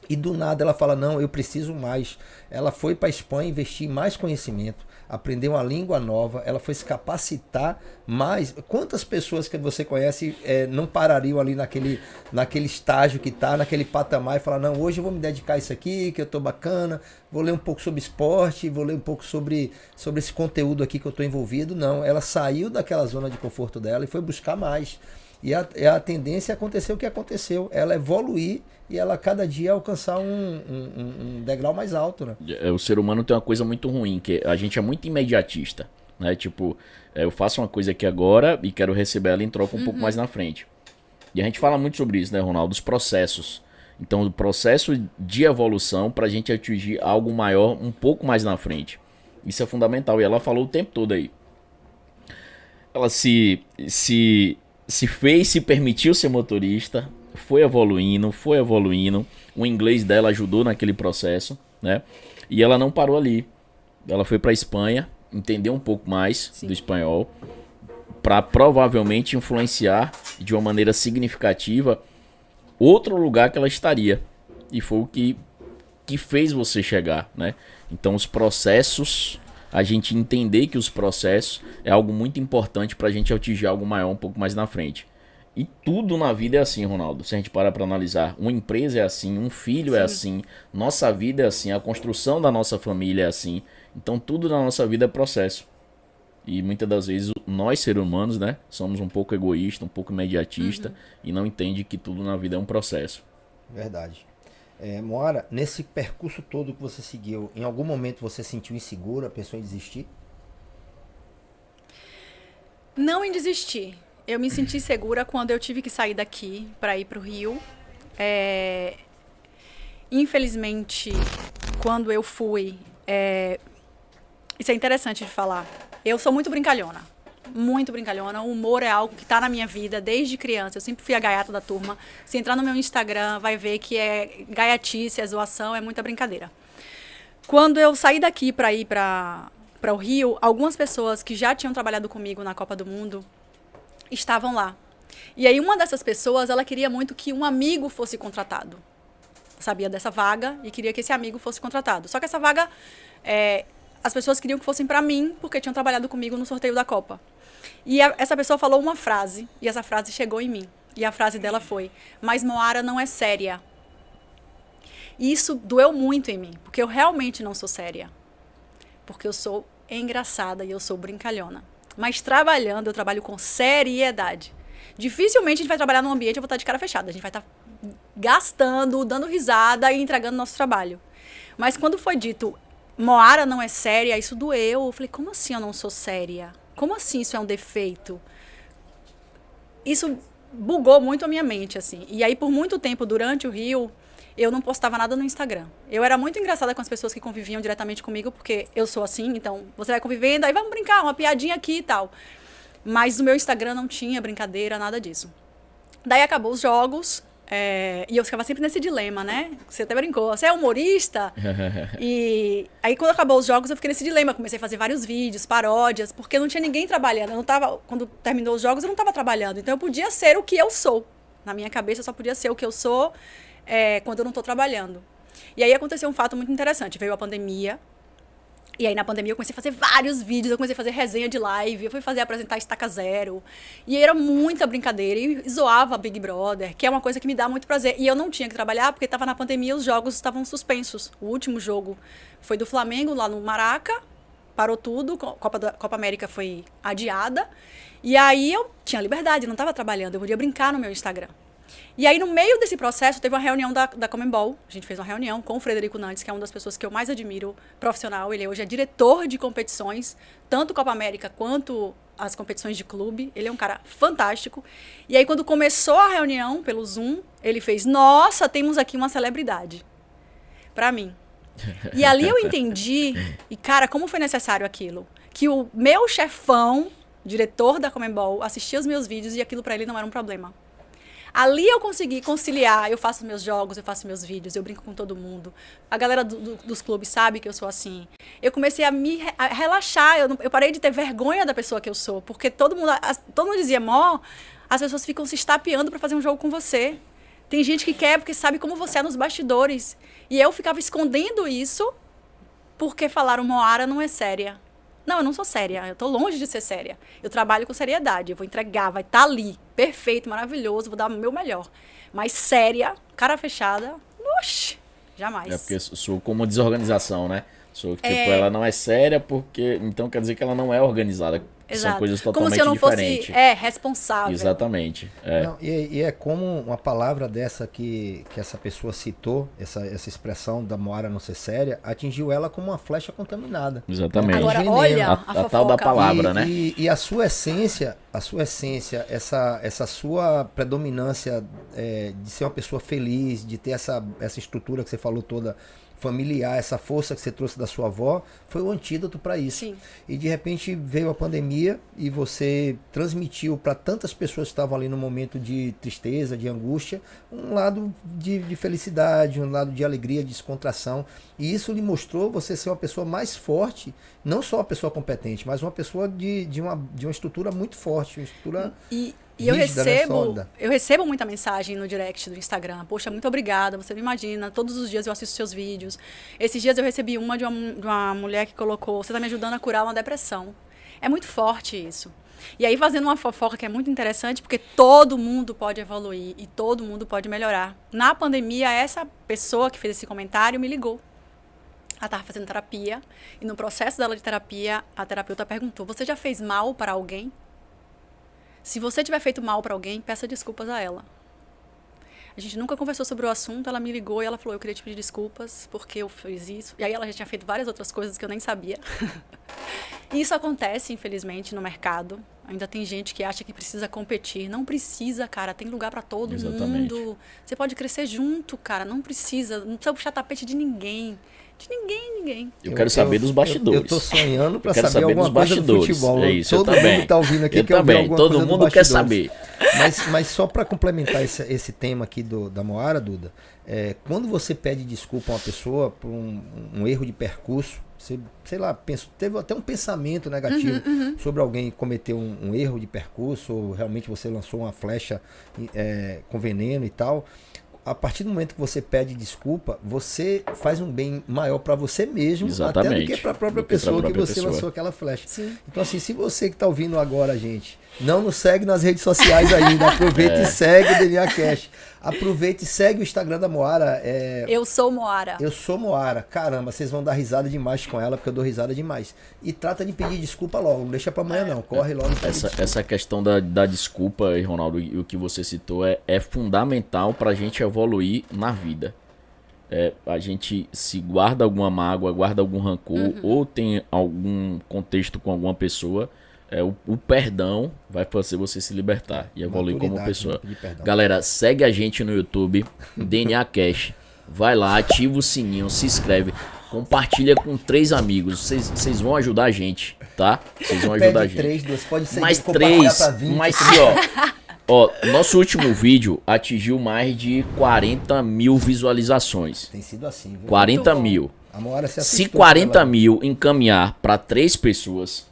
E do nada ela fala, não, eu preciso mais. Ela foi para a Espanha investir em mais conhecimento, aprender uma língua nova, ela foi se capacitar mais. Quantas pessoas que você conhece não parariam ali naquele estágio que está, naquele patamar e falar, não, hoje eu vou me dedicar a isso aqui, que eu estou bacana, vou ler um pouco sobre esporte, vou ler um pouco sobre esse conteúdo aqui que eu estou envolvido. Não, ela saiu daquela zona de conforto dela e foi buscar mais. E a tendência é acontecer o que aconteceu, ela evoluir e ela cada dia alcançar um degrau mais alto, né? O ser humano tem uma coisa muito ruim, que a gente é muito imediatista, né? Tipo, eu faço uma coisa aqui agora e quero receber ela em troca um pouco mais na frente. E a gente fala muito sobre isso, né, Ronaldo? Os processos. Então, o processo de evolução para a gente atingir algo maior um pouco mais na frente. Isso é fundamental. E ela falou o tempo todo aí. Ela se fez, se permitiu ser motorista, foi evoluindo, o inglês dela ajudou naquele processo, né? E ela não parou ali, ela foi para Espanha, entendeu um pouco mais do espanhol, para provavelmente influenciar de uma maneira significativa outro lugar que ela estaria, e foi o que fez você chegar, né? Então os processos, a gente entender que os processos é algo muito importante para a gente atingir algo maior um pouco mais na frente. E tudo na vida é assim, Ronaldo. Se a gente parar para analisar, uma empresa é assim, um filho é assim, nossa vida é assim, a construção da nossa família é assim. Então tudo na nossa vida é processo. E muitas das vezes nós, seres humanos, né, somos um pouco egoístas, um pouco imediatistas e não entende que tudo na vida é um processo. Verdade. Moara, nesse percurso todo que você seguiu, em algum momento você sentiu insegura, pensou em desistir? Não em desistir. Eu me senti segura quando eu tive que sair daqui para ir para o Rio. Infelizmente, quando eu fui... Isso é interessante de falar. Eu sou muito brincalhona. Muito brincalhona. O humor é algo que está na minha vida desde criança. Eu sempre fui a gaiata da turma. Se entrar no meu Instagram, vai ver que é gaiatice, é zoação, é muita brincadeira. Quando eu saí daqui para ir para o Rio, algumas pessoas que já tinham trabalhado comigo na Copa do Mundo estavam lá. E aí uma dessas pessoas, ela queria muito que um amigo fosse contratado. Sabia dessa vaga e queria que esse amigo fosse contratado. Só que essa vaga, as pessoas queriam que fossem para mim, porque tinham trabalhado comigo no sorteio da Copa. E essa pessoa falou uma frase, e essa frase chegou em mim. E a frase dela foi, mas Moara não é séria. E isso doeu muito em mim, porque eu realmente não sou séria. Porque eu sou engraçada e eu sou brincalhona. Mas trabalhando, eu trabalho com seriedade. Dificilmente a gente vai trabalhar num ambiente e eu vou estar de cara fechada. A gente vai estar gastando, dando risada e entregando nosso trabalho. Mas quando foi dito, Moara não é séria, isso doeu. Eu falei, como assim eu não sou séria? Como assim isso é um defeito? Isso bugou muito a minha mente, assim. E aí, por muito tempo, durante o Rio, eu não postava nada no Instagram. Eu era muito engraçada com as pessoas que conviviam diretamente comigo, porque eu sou assim, então você vai convivendo, aí vamos brincar, uma piadinha aqui e tal. Mas no meu Instagram não tinha brincadeira, nada disso. Daí acabou os jogos, e eu ficava sempre nesse dilema, né? Você até brincou, você é humorista? E aí quando acabou os jogos eu fiquei nesse dilema, comecei a fazer vários vídeos, paródias, porque não tinha ninguém trabalhando. Eu não tava, quando terminou os jogos eu não estava trabalhando, então eu podia ser o que eu sou. Na minha cabeça eu só podia ser o que eu sou quando eu não estou trabalhando. E aí aconteceu um fato muito interessante, veio a pandemia, E aí, na pandemia, eu comecei a fazer vários vídeos, eu comecei a fazer resenha de live, eu fui apresentar Estaca Zero. E era muita brincadeira, e zoava Big Brother, que é uma coisa que me dá muito prazer. E eu não tinha que trabalhar, porque estava na pandemia, os jogos estavam suspensos. O último jogo foi do Flamengo, lá no Maraca, parou tudo, Copa América foi adiada. E aí, eu tinha liberdade, eu não estava trabalhando, eu podia brincar no meu Instagram. E aí, no meio desse processo, teve uma reunião da Conmebol. A gente fez uma reunião com o Frederico Nantes, que é uma das pessoas que eu mais admiro, profissional. Ele hoje é diretor de competições, tanto Copa América quanto as competições de clube. Ele é um cara fantástico. E aí, quando começou a reunião pelo Zoom, ele fez, nossa, temos aqui uma celebridade. Pra mim. E ali eu entendi, e cara, como foi necessário aquilo? Que o meu chefão, diretor da Conmebol, assistia os meus vídeos e aquilo pra ele não era um problema. Ali eu consegui conciliar, eu faço meus jogos, eu faço meus vídeos, eu brinco com todo mundo. A galera dos clubes sabe que eu sou assim. Eu comecei a relaxar, eu parei de ter vergonha da pessoa que eu sou, porque todo mundo dizia, Mó, as pessoas ficam se estapeando para fazer um jogo com você. Tem gente que quer porque sabe como você é nos bastidores. E eu ficava escondendo isso porque falaram, Moara não é séria. Não, eu não sou séria, eu tô longe de ser séria. Eu trabalho com seriedade, eu vou entregar, vai estar ali, perfeito, maravilhoso, vou dar o meu melhor. Mas séria, cara fechada, oxi, jamais. É porque sou como desorganização, né? Sou tipo, ela não é séria porque... Então quer dizer que ela não é organizada. Exato. São coisas totalmente diferentes. Como se eu não diferentes. fosse responsável. Exatamente. É. Não, e é como uma palavra dessa que essa pessoa citou, essa expressão da Moara não ser séria, atingiu ela como uma flecha contaminada. Exatamente. Agora, Veneno. olha a tal da palavra, né? E a sua essência, essa sua predominância de ser uma pessoa feliz, de ter essa estrutura que você falou toda, familiar, essa força que você trouxe da sua avó, foi o antídoto para isso. Sim. E de repente veio a pandemia e você transmitiu para tantas pessoas que estavam ali no momento de tristeza, de angústia, um lado de felicidade, um lado de alegria, de descontração. E isso lhe mostrou você ser uma pessoa mais forte, não só uma pessoa competente, mas uma pessoa de uma estrutura muito forte, uma estrutura... E eu rígida, né, recebo muita mensagem no direct do Instagram. Poxa, muito obrigada, você não imagina. Todos os dias eu assisto seus vídeos. Esses dias eu recebi uma de uma mulher que colocou, você está me ajudando a curar uma depressão. É muito forte isso. E aí fazendo uma fofoca que é muito interessante, porque todo mundo pode evoluir e todo mundo pode melhorar. Na pandemia, essa pessoa que fez esse comentário me ligou. Ela estava fazendo terapia e no processo dela de terapia, a terapeuta perguntou, você já fez mal para alguém? Se você tiver feito mal para alguém, peça desculpas a ela. A gente nunca conversou sobre o assunto, ela me ligou e ela falou, eu queria te pedir desculpas porque eu fiz isso. E aí ela já tinha feito várias outras coisas que eu nem sabia. E isso acontece, infelizmente, no mercado. Ainda tem gente que acha que precisa competir. Não precisa, cara, tem lugar para todo mundo. Você pode crescer junto, cara, não precisa puxar tapete de ninguém. De ninguém. Eu quero saber dos bastidores. Eu tô sonhando para saber alguma coisa do futebol. É isso, todo mundo tá ouvindo aqui que eu também. Todo mundo quer saber. Mas só para complementar esse tema aqui da Moara, Duda, quando você pede desculpa a uma pessoa por um erro de percurso, você, sei lá, teve até um pensamento negativo sobre alguém que cometeu um erro de percurso, ou realmente você lançou uma flecha com veneno e tal. A partir do momento que você pede desculpa, você faz um bem maior para você mesmo, exatamente, até do que para a própria pessoa que você lançou aquela flecha. Sim. Então, assim, se você que está ouvindo agora, gente, não nos segue nas redes sociais ainda, aproveita e segue o DNA Cash. Aproveita e segue o Instagram da Moara. Eu sou Moara. Eu sou Moara. Caramba, vocês vão dar risada demais com ela, porque eu dou risada demais. E trata de pedir desculpa logo, não deixa pra amanhã não, corre logo. Essa questão da desculpa, aí, Ronaldo, e o que você citou é fundamental pra gente evoluir na vida. A gente se guarda alguma mágoa, guarda algum rancor, ou tem algum contexto com alguma pessoa, o perdão vai fazer você se libertar e evoluir como pessoa. Galera, segue a gente no YouTube, DNA Cash. Vai lá, ativa o sininho, se inscreve, compartilha com 3 amigos. Vocês vão ajudar a gente, tá? Vocês vão ajudar a gente. 3, pode ser mais 3, mas sim, ó, nosso último vídeo atingiu mais de 40 mil visualizações. Tem sido assim, viu? 40 mil. Se 40 mil encaminhar para 3 pessoas,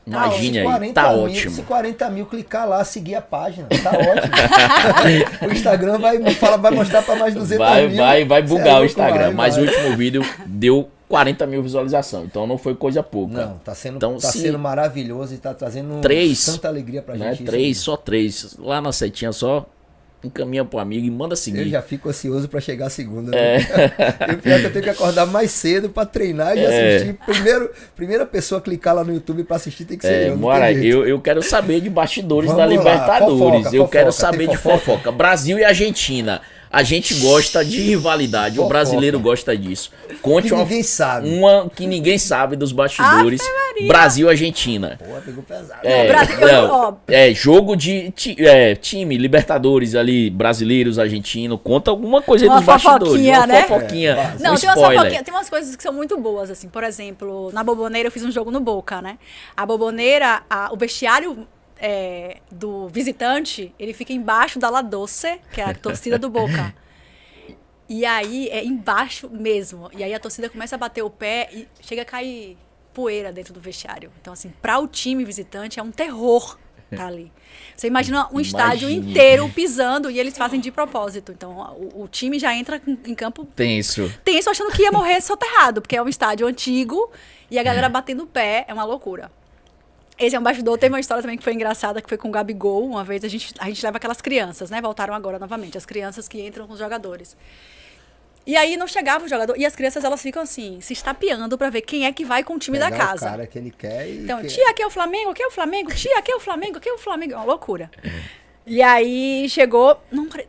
imagine aí, tá ótimo. Se 40 mil clicar lá, seguir a página, tá ótimo. O Instagram vai mostrar para mais 200 mil. Vai bugar o Instagram. Mas o último vídeo deu 40 mil visualizações. Então não foi coisa pouca. Não, tá sendo, então, sendo maravilhoso e tá trazendo tanta alegria pra né, gente. Só 3. Lá na setinha só encaminha pro amigo e manda seguir. Eu já fico ansioso pra chegar a segunda. Né? E o pior é que eu tenho que acordar mais cedo pra treinar e assistir. Primeira pessoa a clicar lá no YouTube pra assistir tem que ser eu. Mora, eu quero saber de bastidores da Libertadores. Fofoca, quero saber de fofoca. Brasil e Argentina. A gente gosta de rivalidade, fofoca. O brasileiro gosta disso. Conte uma que ninguém sabe dos bastidores. Brasil e Argentina. Pô, pegou pesado. Jogo de time, Libertadores ali, brasileiros, argentinos. Conta alguma coisa aí dos bastidores. Uma né? fofoquinha. Não, tem umas coisas que são muito boas, assim. Por exemplo, na Boboneira eu fiz um jogo no Boca, né? A Boboneira, o vestiário do visitante, ele fica embaixo da La Doce, que é a torcida do Boca. E aí é embaixo mesmo. E aí a torcida começa a bater o pé e chega a cair poeira dentro do vestiário. Então, assim, para o time visitante é um terror tá ali. Você imagina um estádio inteiro pisando e eles fazem de propósito. Então, o time já entra em campo tenso, achando que ia morrer soterrado, porque é um estádio antigo e a galera batendo o pé, é uma loucura. Esse é um bastidor. Teve uma história também que foi engraçada, que foi com o Gabigol. Uma vez a gente leva aquelas crianças, né? Voltaram agora novamente, as crianças que entram com os jogadores. E aí não chegava o jogador. E as crianças, elas ficam assim, se estapeando pra ver quem é que vai com o time da casa. O cara que ele quer e então, tia, aqui é o Flamengo, aqui é o Flamengo. Tia, aqui é o Flamengo, aqui é o Flamengo. É uma loucura. E aí chegou,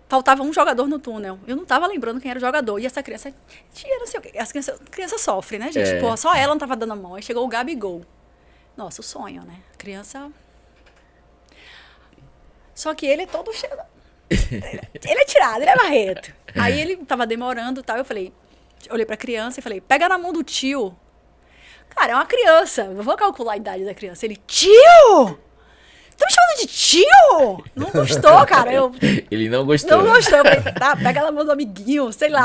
faltava um jogador no túnel. Eu não tava lembrando quem era o jogador. E essa criança, tia, não sei o quê. As crianças sofrem, né, gente? Pô, só ela não tava dando a mão. Aí chegou o Gabigol. Nossa, o sonho, né? A criança... Só que ele é todo cheio... Ele é tirado, ele é marreto. Aí ele tava demorando e tal. Eu olhei pra criança e falei, pega na mão do tio. Cara, é uma criança. Eu vou calcular a idade da criança. Ele, tio! Tá me chamando de tio? Não gostou, cara. Ele não gostou. Não gostou. Eu falei, tá, pega na mão do amiguinho, sei lá.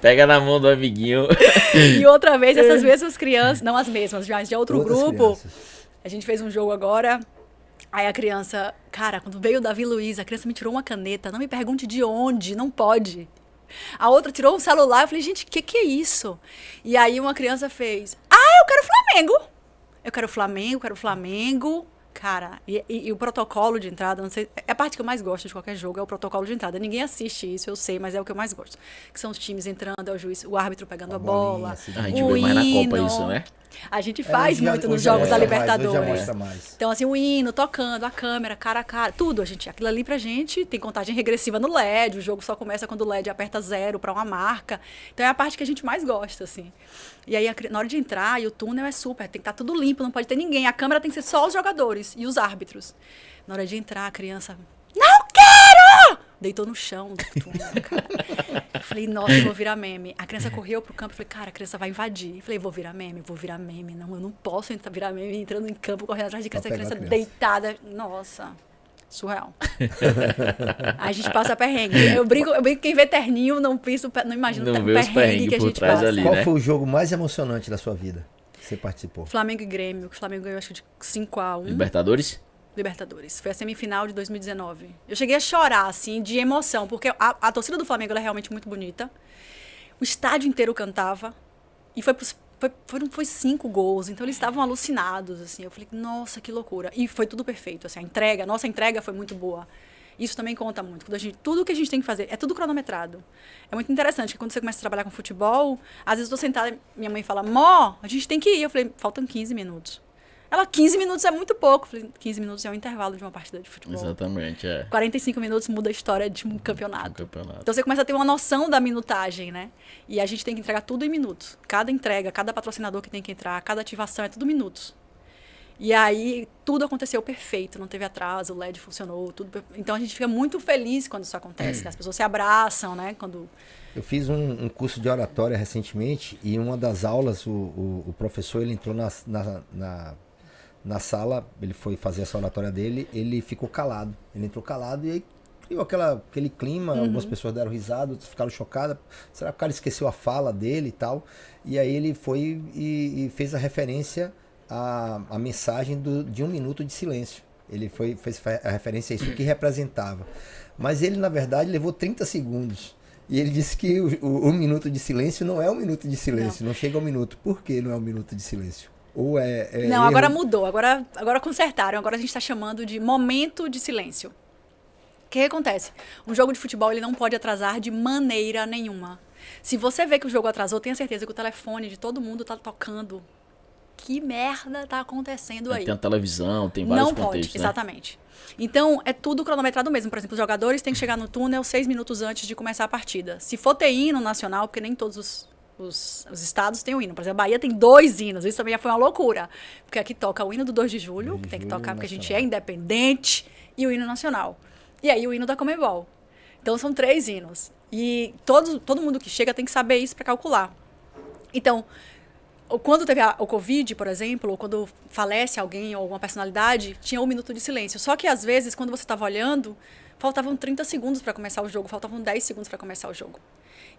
Pega na mão do amiguinho. E outra vez, essas mesmas crianças, não as mesmas, mas de outro grupo, crianças. A gente fez um jogo agora, aí a criança, cara, quando veio o Davi Luiz, a criança me tirou uma caneta, não me pergunte de onde, não pode. A outra tirou um celular, eu falei, gente, que é isso? E aí uma criança fez, eu quero Flamengo. Eu quero Flamengo. Cara, e o protocolo de entrada, não sei, é a parte que eu mais gosto de qualquer jogo, é o protocolo de entrada. Ninguém assiste isso, eu sei, mas é o que eu mais gosto. Que são os times entrando, é o juiz, o árbitro pegando a bola, assim, a gente vê mais na Copa isso, né? A gente faz muito nos jogos da Libertadores. Mais. Então, assim, o hino, tocando, a câmera, cara a cara, tudo, aquilo ali pra gente tem contagem regressiva no LED, o jogo só começa quando o LED aperta 0 pra uma marca. Então é a parte que a gente mais gosta, assim. E aí, na hora de entrar, e o túnel é super, tem que estar tudo limpo, não pode ter ninguém. A câmera tem que ser só os jogadores e os árbitros. Na hora de entrar, a criança, não quero! Deitou no chão do túnel, cara. Eu falei, nossa, eu vou virar meme. A criança correu pro campo, eu falei, cara, a criança vai invadir. Eu falei, vou virar meme. Não, eu não posso virar meme entrando em campo, correndo atrás de criança, a criança deitada. Nossa, surreal. A gente passa perrengue. Eu brinco quem vê terninho não imagina o perrengue que a gente passa. Ali, Qual foi o jogo mais emocionante da sua vida que você participou? Flamengo e Grêmio. O Flamengo ganhou, acho que de 5-1. Libertadores. Foi a semifinal de 2019. Eu cheguei a chorar, assim, de emoção, porque a torcida do Flamengo ela é realmente muito bonita. O estádio inteiro cantava. E foi 5 gols, então eles estavam alucinados, assim. Eu falei, nossa, que loucura. E foi tudo perfeito, assim, a nossa entrega foi muito boa. Isso também conta muito. Tudo que a gente tem que fazer, é tudo cronometrado. É muito interessante, que quando você começa a trabalhar com futebol, às vezes eu tô sentada, minha mãe fala, Mó, a gente tem que ir. Eu falei, faltam 15 minutos. Ela, 15 minutos é muito pouco. Falei, 15 minutos é o intervalo de uma partida de futebol. Exatamente, 45 minutos muda a história de um campeonato. Então você começa a ter uma noção da minutagem, né? E a gente tem que entregar tudo em minutos. Cada entrega, cada patrocinador que tem que entrar, cada ativação, é tudo minutos. E aí, tudo aconteceu perfeito, não teve atraso, o LED funcionou, tudo. Então a gente fica muito feliz quando isso acontece, né? As pessoas se abraçam, né? Eu fiz um curso de oratória recentemente e em uma das aulas, o professor, ele entrou na sala, ele foi fazer essa oratória dele, ele ficou calado. Ele entrou calado e aí criou aquele clima, algumas pessoas deram risada, outras ficaram chocadas. Será que o cara esqueceu a fala dele e tal? E aí ele foi e fez a referência à mensagem de 1 minuto de silêncio. Ele fez a referência a isso que representava. Mas ele, na verdade, levou 30 segundos. E ele disse que o minuto de silêncio não é um minuto de silêncio, não chega ao minuto. Por que não é um minuto de silêncio? Ou Não, erro? agora mudou, agora consertaram, agora a gente está chamando de momento de silêncio. O que acontece? Um jogo de futebol ele não pode atrasar de maneira nenhuma. Se você vê que o jogo atrasou, tenha certeza que o telefone de todo mundo tá tocando. Que merda tá acontecendo aí? Tem a televisão, tem vários Não contextos, pode, né? exatamente. Então, é tudo cronometrado mesmo. Por exemplo, os jogadores têm que chegar no túnel 6 minutos antes de começar a partida. Se for ter hino nacional, porque nem todos os estados têm o hino. Por exemplo, a Bahia tem 2 hinos. Isso também já foi uma loucura. Porque aqui toca o hino do 2 de julho, que tem que tocar porque a gente é independente, e o hino nacional. E aí o hino da Conmebol. Então, são 3 hinos. E todo mundo que chega tem que saber isso para calcular. Então, quando teve o Covid, por exemplo, ou quando falece alguém ou alguma personalidade, tinha 1 minuto de silêncio. Só que, às vezes, quando você estava olhando, faltavam 30 segundos para começar o jogo, faltavam 10 segundos para começar o jogo.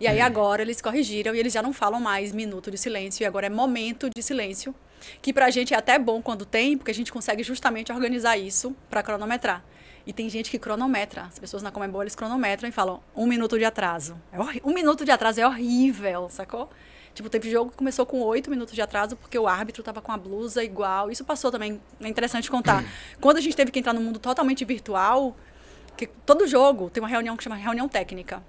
E aí, agora, eles corrigiram e eles já não falam mais minuto de silêncio, e agora é momento de silêncio, que pra gente é até bom quando tem, porque a gente consegue justamente organizar isso para cronometrar. E tem gente que cronometra. As pessoas na Conmebol, eles cronometram e falam 1 minuto de atraso. 1 minuto de atraso é horrível, sacou? Tipo, teve jogo que começou com 8 minutos de atraso porque o árbitro tava com a blusa igual. Isso passou também, é interessante contar. Quando a gente teve que entrar num mundo totalmente virtual, que todo jogo tem uma reunião que chama reunião técnica.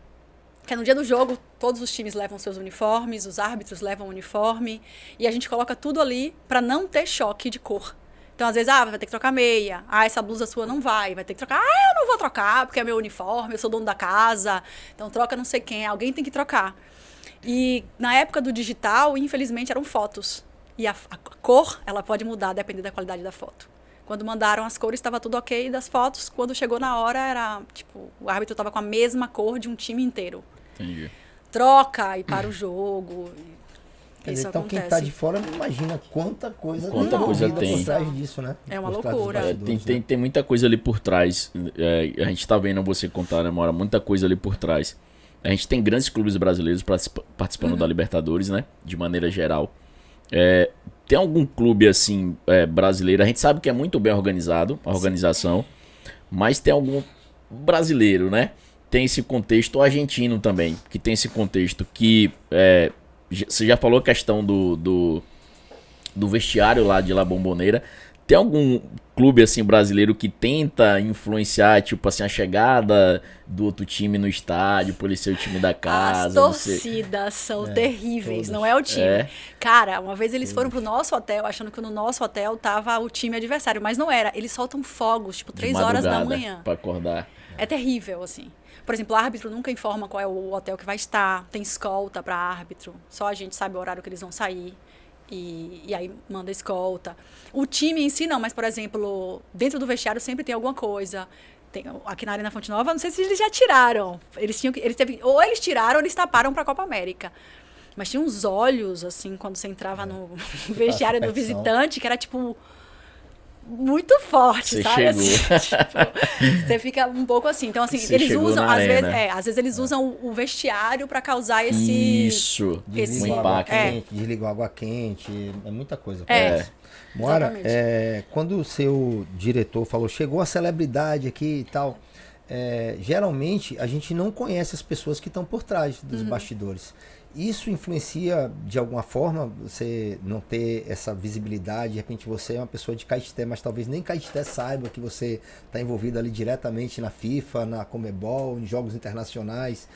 Que é no dia do jogo, todos os times levam seus uniformes, os árbitros levam o uniforme, e a gente coloca tudo ali para não ter choque de cor. Então, às vezes, vai ter que trocar meia. Essa blusa sua não vai ter que trocar. Eu não vou trocar, porque é meu uniforme, eu sou dono da casa. Então, troca não sei quem, alguém tem que trocar. E na época do digital, infelizmente, eram fotos. E a cor, ela pode mudar, dependendo da qualidade da foto. Quando mandaram as cores, estava tudo ok das fotos. Quando chegou na hora, era, tipo, o árbitro estava com a mesma cor de um time inteiro. Entendi. Troca e para o jogo. Isso então, acontece. quem tá de fora não imagina quanta coisa tem por trás disso, né? É uma Por trás dos loucura. bastidores, Tem muita coisa ali por trás. A gente tá vendo você contar, né, Mora? Muita coisa ali por trás. A gente tem grandes clubes brasileiros participando da Libertadores, né? De maneira geral. Tem algum clube, assim, brasileiro? A gente sabe que é muito bem organizado, a organização. Mas tem algum brasileiro, né? Tem esse contexto argentino também. Que tem esse contexto que... você já falou a questão do vestiário lá de La Bombonera. Tem algum clube assim brasileiro que tenta influenciar, tipo assim, a chegada do outro time no estádio, por ele ser o time da casa? As torcidas são terríveis, todas. não é o time. Cara, uma vez eles foram pro nosso hotel, achando que no nosso hotel tava o time adversário, mas não era. Eles soltam fogos, tipo, 3 horas da manhã. Pra acordar. É terrível, assim. Por exemplo, o árbitro nunca informa qual é o hotel que vai estar, tem escolta para árbitro, só a gente sabe o horário que eles vão sair. E aí manda escolta. O time em si não, mas, por exemplo, dentro do vestiário sempre tem alguma coisa. Aqui na Arena Fonte Nova, não sei se eles já tiraram. Ou eles tiraram ou eles taparam para a Copa América. Mas tinha uns olhos, assim, quando você entrava no vestiário do visitante, que era tipo... muito forte, você sabe? Chegou. Assim, tipo, você fica um pouco assim. Então, assim, Você eles chegou usam, na às arena. vezes eles usam o vestiário para causar esse... Isso, esse um Desliga água impacto. quente, desliga água quente, é muita coisa. Moara, exatamente. quando o seu diretor falou, chegou a celebridade aqui e tal, geralmente a gente não conhece as pessoas que estão por trás dos bastidores. Isso influencia de alguma forma você não ter essa visibilidade? De repente você é uma pessoa de Caetité, mas talvez nem Caetité saiba que você está envolvido ali diretamente na FIFA, na Conmebol, em jogos internacionais,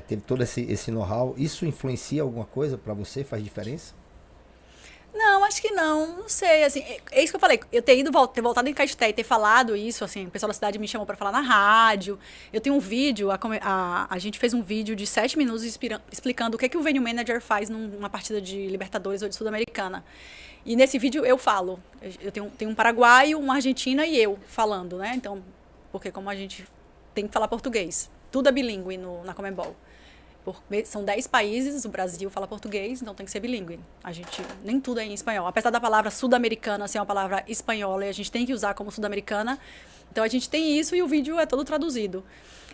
teve todo esse know-how. Isso influencia alguma coisa para você? Faz diferença? Não, acho que não sei, assim, é isso que eu falei, eu ter voltado em Caetité e ter falado isso, assim, o pessoal da cidade me chamou para falar na rádio, eu tenho um vídeo, a gente fez um vídeo de 7 minutos explicando o que o venue manager faz numa partida de Libertadores ou de Sul-Americana, e nesse vídeo eu falo, eu tenho um paraguaio, uma argentina e eu falando, né, então, porque como a gente tem que falar português, tudo é bilíngue na Conmebol. São 10 países, o Brasil fala português, então tem que ser bilíngue. Nem tudo é em espanhol. Apesar da palavra sul-americana ser uma palavra espanhola e a gente tem que usar como sul-americana, então a gente tem isso e o vídeo é todo traduzido.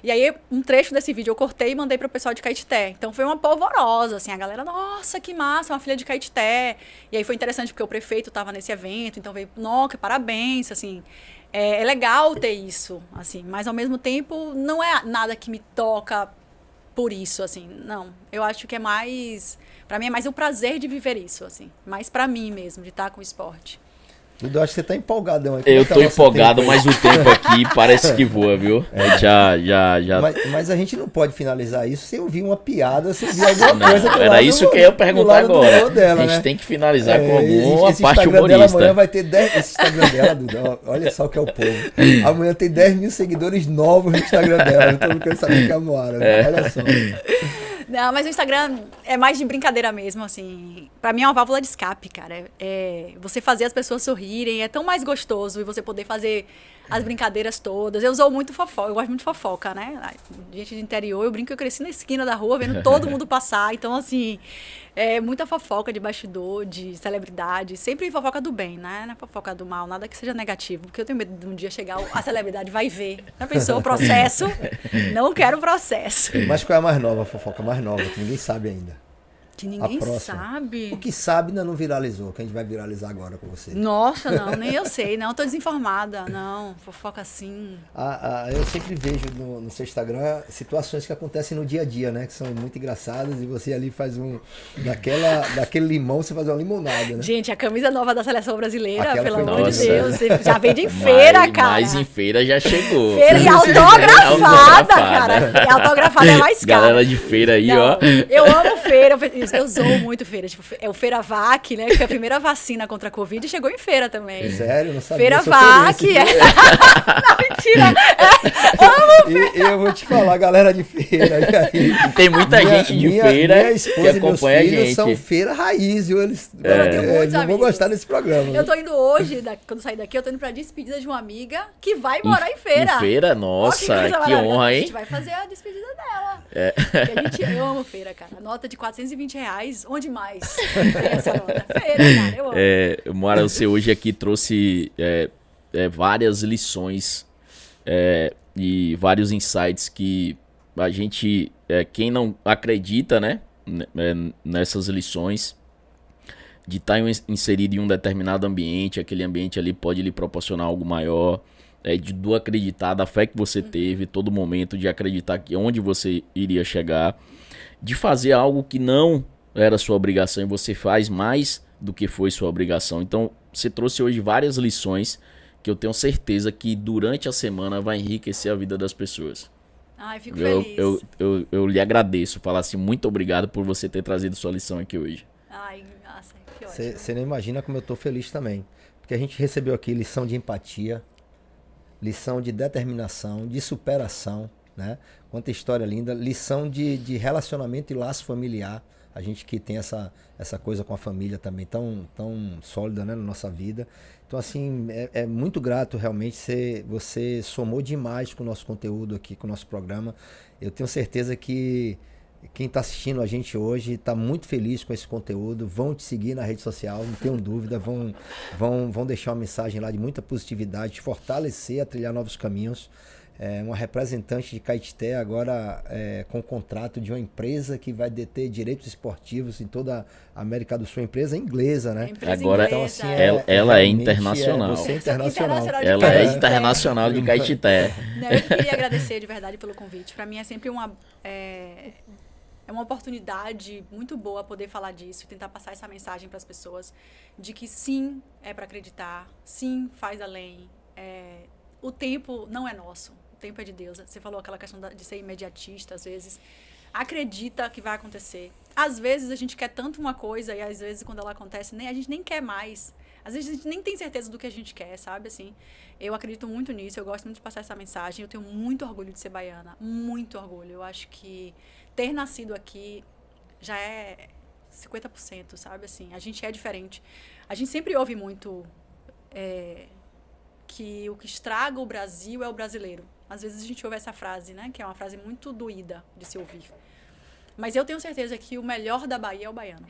E aí, um trecho desse vídeo eu cortei e mandei para o pessoal de Caetité. Então foi uma polvorosa, assim, a galera, nossa, que massa, uma filha de Caetité. E aí foi interessante porque o prefeito estava nesse evento, então veio, nossa, parabéns, assim. É legal ter isso, assim, mas ao mesmo tempo não é nada que me toca por isso, assim, não. Eu acho que é mais, pra mim é mais o prazer de viver isso, assim, mais pra mim mesmo, de estar com o esporte. Dudu, acho que você tá empolgadão aí. Eu tô empolgado, mas o tempo aqui parece que voa, viu? Já. Mas a gente não pode finalizar isso sem ouvir uma piada, sem ouvir alguma coisa. Era isso que eu ia perguntar agora. Dela, a gente tem que finalizar com alguma parte humorista. Dela amanhã vai ter 10... Esse Instagram dela, Dudu, olha só o que é o povo. Amanhã tem 10 mil seguidores novos no Instagram dela. Eu tô querendo saber que é a Moara. Olha só. Não, mas o Instagram é mais de brincadeira mesmo, assim. Pra mim é uma válvula de escape, cara. Você fazer as pessoas sorrirem é tão mais gostoso e você poder fazer as brincadeiras todas. Eu gosto muito de fofoca, né? Gente de interior, eu brinco que eu cresci na esquina da rua vendo todo mundo passar. Então, assim, muita fofoca de bastidor, de celebridade. Sempre fofoca do bem, né? Não é fofoca do mal, nada que seja negativo. Porque eu tenho medo de um dia chegar, a celebridade vai ver. Já pensou? O processo? Não quero processo. Mas qual é a mais nova, a fofoca mais nova, que ninguém sabe ainda? Que ninguém sabe. O que sabe ainda não viralizou, que a gente vai viralizar agora com você. Nossa, não, nem eu sei. Não, tô desinformada. Não, fofoca assim. Eu sempre vejo no seu Instagram situações que acontecem no dia a dia, né? Que são muito engraçadas e você ali faz daquele limão, você faz uma limonada, né? Gente, a camisa nova da Seleção Brasileira, Aquela pelo amor de Deus. Você já vende em feira, cara. Mas em feira já chegou. Feira e autografada, cara. E autografada é mais cara. Galera de feira aí, não, ó. Eu amo feira. Eu zoo muito feira. Tipo, é o Feira Vac, né? Que foi a primeira vacina contra a Covid e chegou em feira também. Sério? Não sabia. Feira Vac. Não, mentira. Amo feira. E eu vou te falar, galera de feira. Tem muita gente de feira minha esposa que acompanha e meus a gente. São feira raiz, viu? Eles não vão gostar desse programa. Eu tô indo hoje, quando sair daqui, eu tô indo pra despedida de uma amiga que vai morar em feira. Em feira? Nossa, que honra, hein? A gente vai fazer a despedida dela. Eu amo feira, cara. Nota de R$420. Onde mais? Essa nota. Feira, cara. Eu amo. Moara, você hoje aqui trouxe várias lições e vários insights que a gente, quem não acredita, né, nessas lições, de estar inserido em um determinado ambiente, aquele ambiente ali pode lhe proporcionar algo maior, do acreditar, da fé que você teve, todo momento, de acreditar que onde você iria chegar, de fazer algo que não era sua obrigação e você faz mais do que foi sua obrigação. Então, você trouxe hoje várias lições que eu tenho certeza que durante a semana vai enriquecer a vida das pessoas. Ai, fico feliz. Eu lhe agradeço, falar assim, muito obrigado por você ter trazido sua lição aqui hoje. Ai, nossa, que ótimo. Você não imagina como eu tô feliz também. Porque a gente recebeu aqui lição de empatia, lição de determinação, de superação, né? Quanta história linda, lição de relacionamento e laço familiar. A gente que tem essa coisa com a família também tão sólida, né, na nossa vida. Então, assim, é muito grato realmente. Você somou demais com o nosso conteúdo aqui, com o nosso programa. Eu tenho certeza que quem está assistindo a gente hoje está muito feliz com esse conteúdo. Vão te seguir na rede social, não tenho dúvida. Vão deixar uma mensagem lá de muita positividade, de fortalecer, a trilhar novos caminhos. Uma representante de Caetité agora com contrato de uma empresa que vai deter direitos esportivos em toda a América do Sul, empresa inglesa, né? Agora então, assim, ela é internacional. Você é internacional. Ela é internacional de Caetité. Eu queria agradecer de verdade pelo convite. Para mim é sempre uma oportunidade muito boa poder falar disso e tentar passar essa mensagem para as pessoas de que sim, é para acreditar, sim, faz além. O tempo não é nosso. O tempo é de Deus. Você falou aquela questão de ser imediatista, às vezes. Acredita que vai acontecer. Às vezes a gente quer tanto uma coisa e às vezes quando ela acontece, a gente nem quer mais. Às vezes a gente nem tem certeza do que a gente quer, sabe? Assim, eu acredito muito nisso, eu gosto muito de passar essa mensagem. Eu tenho muito orgulho de ser baiana. Muito orgulho. Eu acho que ter nascido aqui já é 50%, sabe? Assim, a gente é diferente. A gente sempre ouve muito que o que estraga o Brasil é o brasileiro. Às vezes a gente ouve essa frase, né? Que é uma frase muito doída de se ouvir. Mas eu tenho certeza que o melhor da Bahia é o baiano.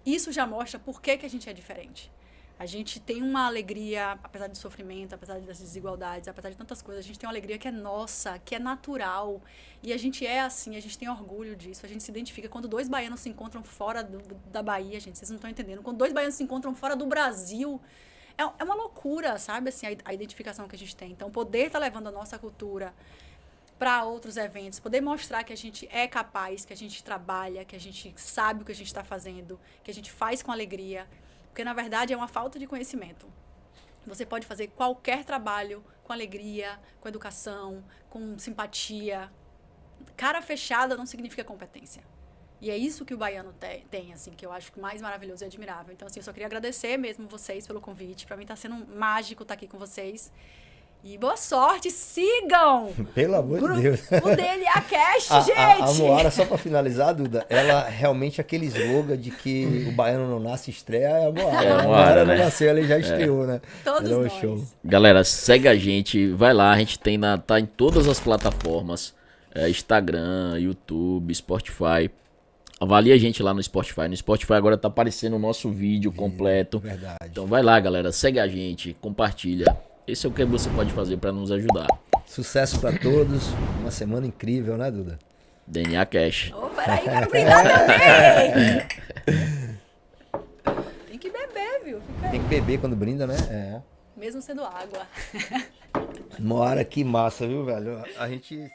Isso já mostra por que a gente é diferente. A gente tem uma alegria, apesar do sofrimento, apesar das desigualdades, apesar de tantas coisas, a gente tem uma alegria que é nossa, que é natural. E a gente é assim, a gente tem orgulho disso, a gente se identifica. Quando dois baianos se encontram fora da Bahia, gente, vocês não estão entendendo. Quando dois baianos se encontram fora do Brasil, é uma loucura, sabe, assim, a identificação que a gente tem. Então, poder estar levando a nossa cultura para outros eventos, poder mostrar que a gente é capaz, que a gente trabalha, que a gente sabe o que a gente está fazendo, que a gente faz com alegria, porque na verdade é uma falta de conhecimento. Você pode fazer qualquer trabalho com alegria, com educação, com simpatia. Cara fechada não significa competência. E é isso que o baiano tem, assim, que eu acho mais maravilhoso e admirável. Então, assim, eu só queria agradecer mesmo vocês pelo convite. Para mim tá sendo mágico estar aqui com vocês. E boa sorte, sigam! Pelo amor de Deus. O DNA Cast, gente! A Moara, só pra finalizar, Duda, ela realmente aquele slogan de que o baiano não nasce e estreia é a Moara. É a A Moara, Moara né? não nasceu, ela já estreou, né? Todos Ela é um nós. show. Galera, segue a gente, vai lá, a gente tá em todas as plataformas, Instagram, YouTube, Spotify. Avalie a gente lá no Spotify. No Spotify agora tá aparecendo o nosso vídeo completo. Verdade. Então vai lá, galera, segue a gente, compartilha. Esse é o que você pode fazer para nos ajudar. Sucesso pra todos. Uma semana incrível, né, Duda? DNA Cash. Ô, peraí, quero brindar também! Tem que beber, viu? Fica aí. Tem que beber quando brinda, né? É. Mesmo sendo água. Moara, que massa, viu, velho? A gente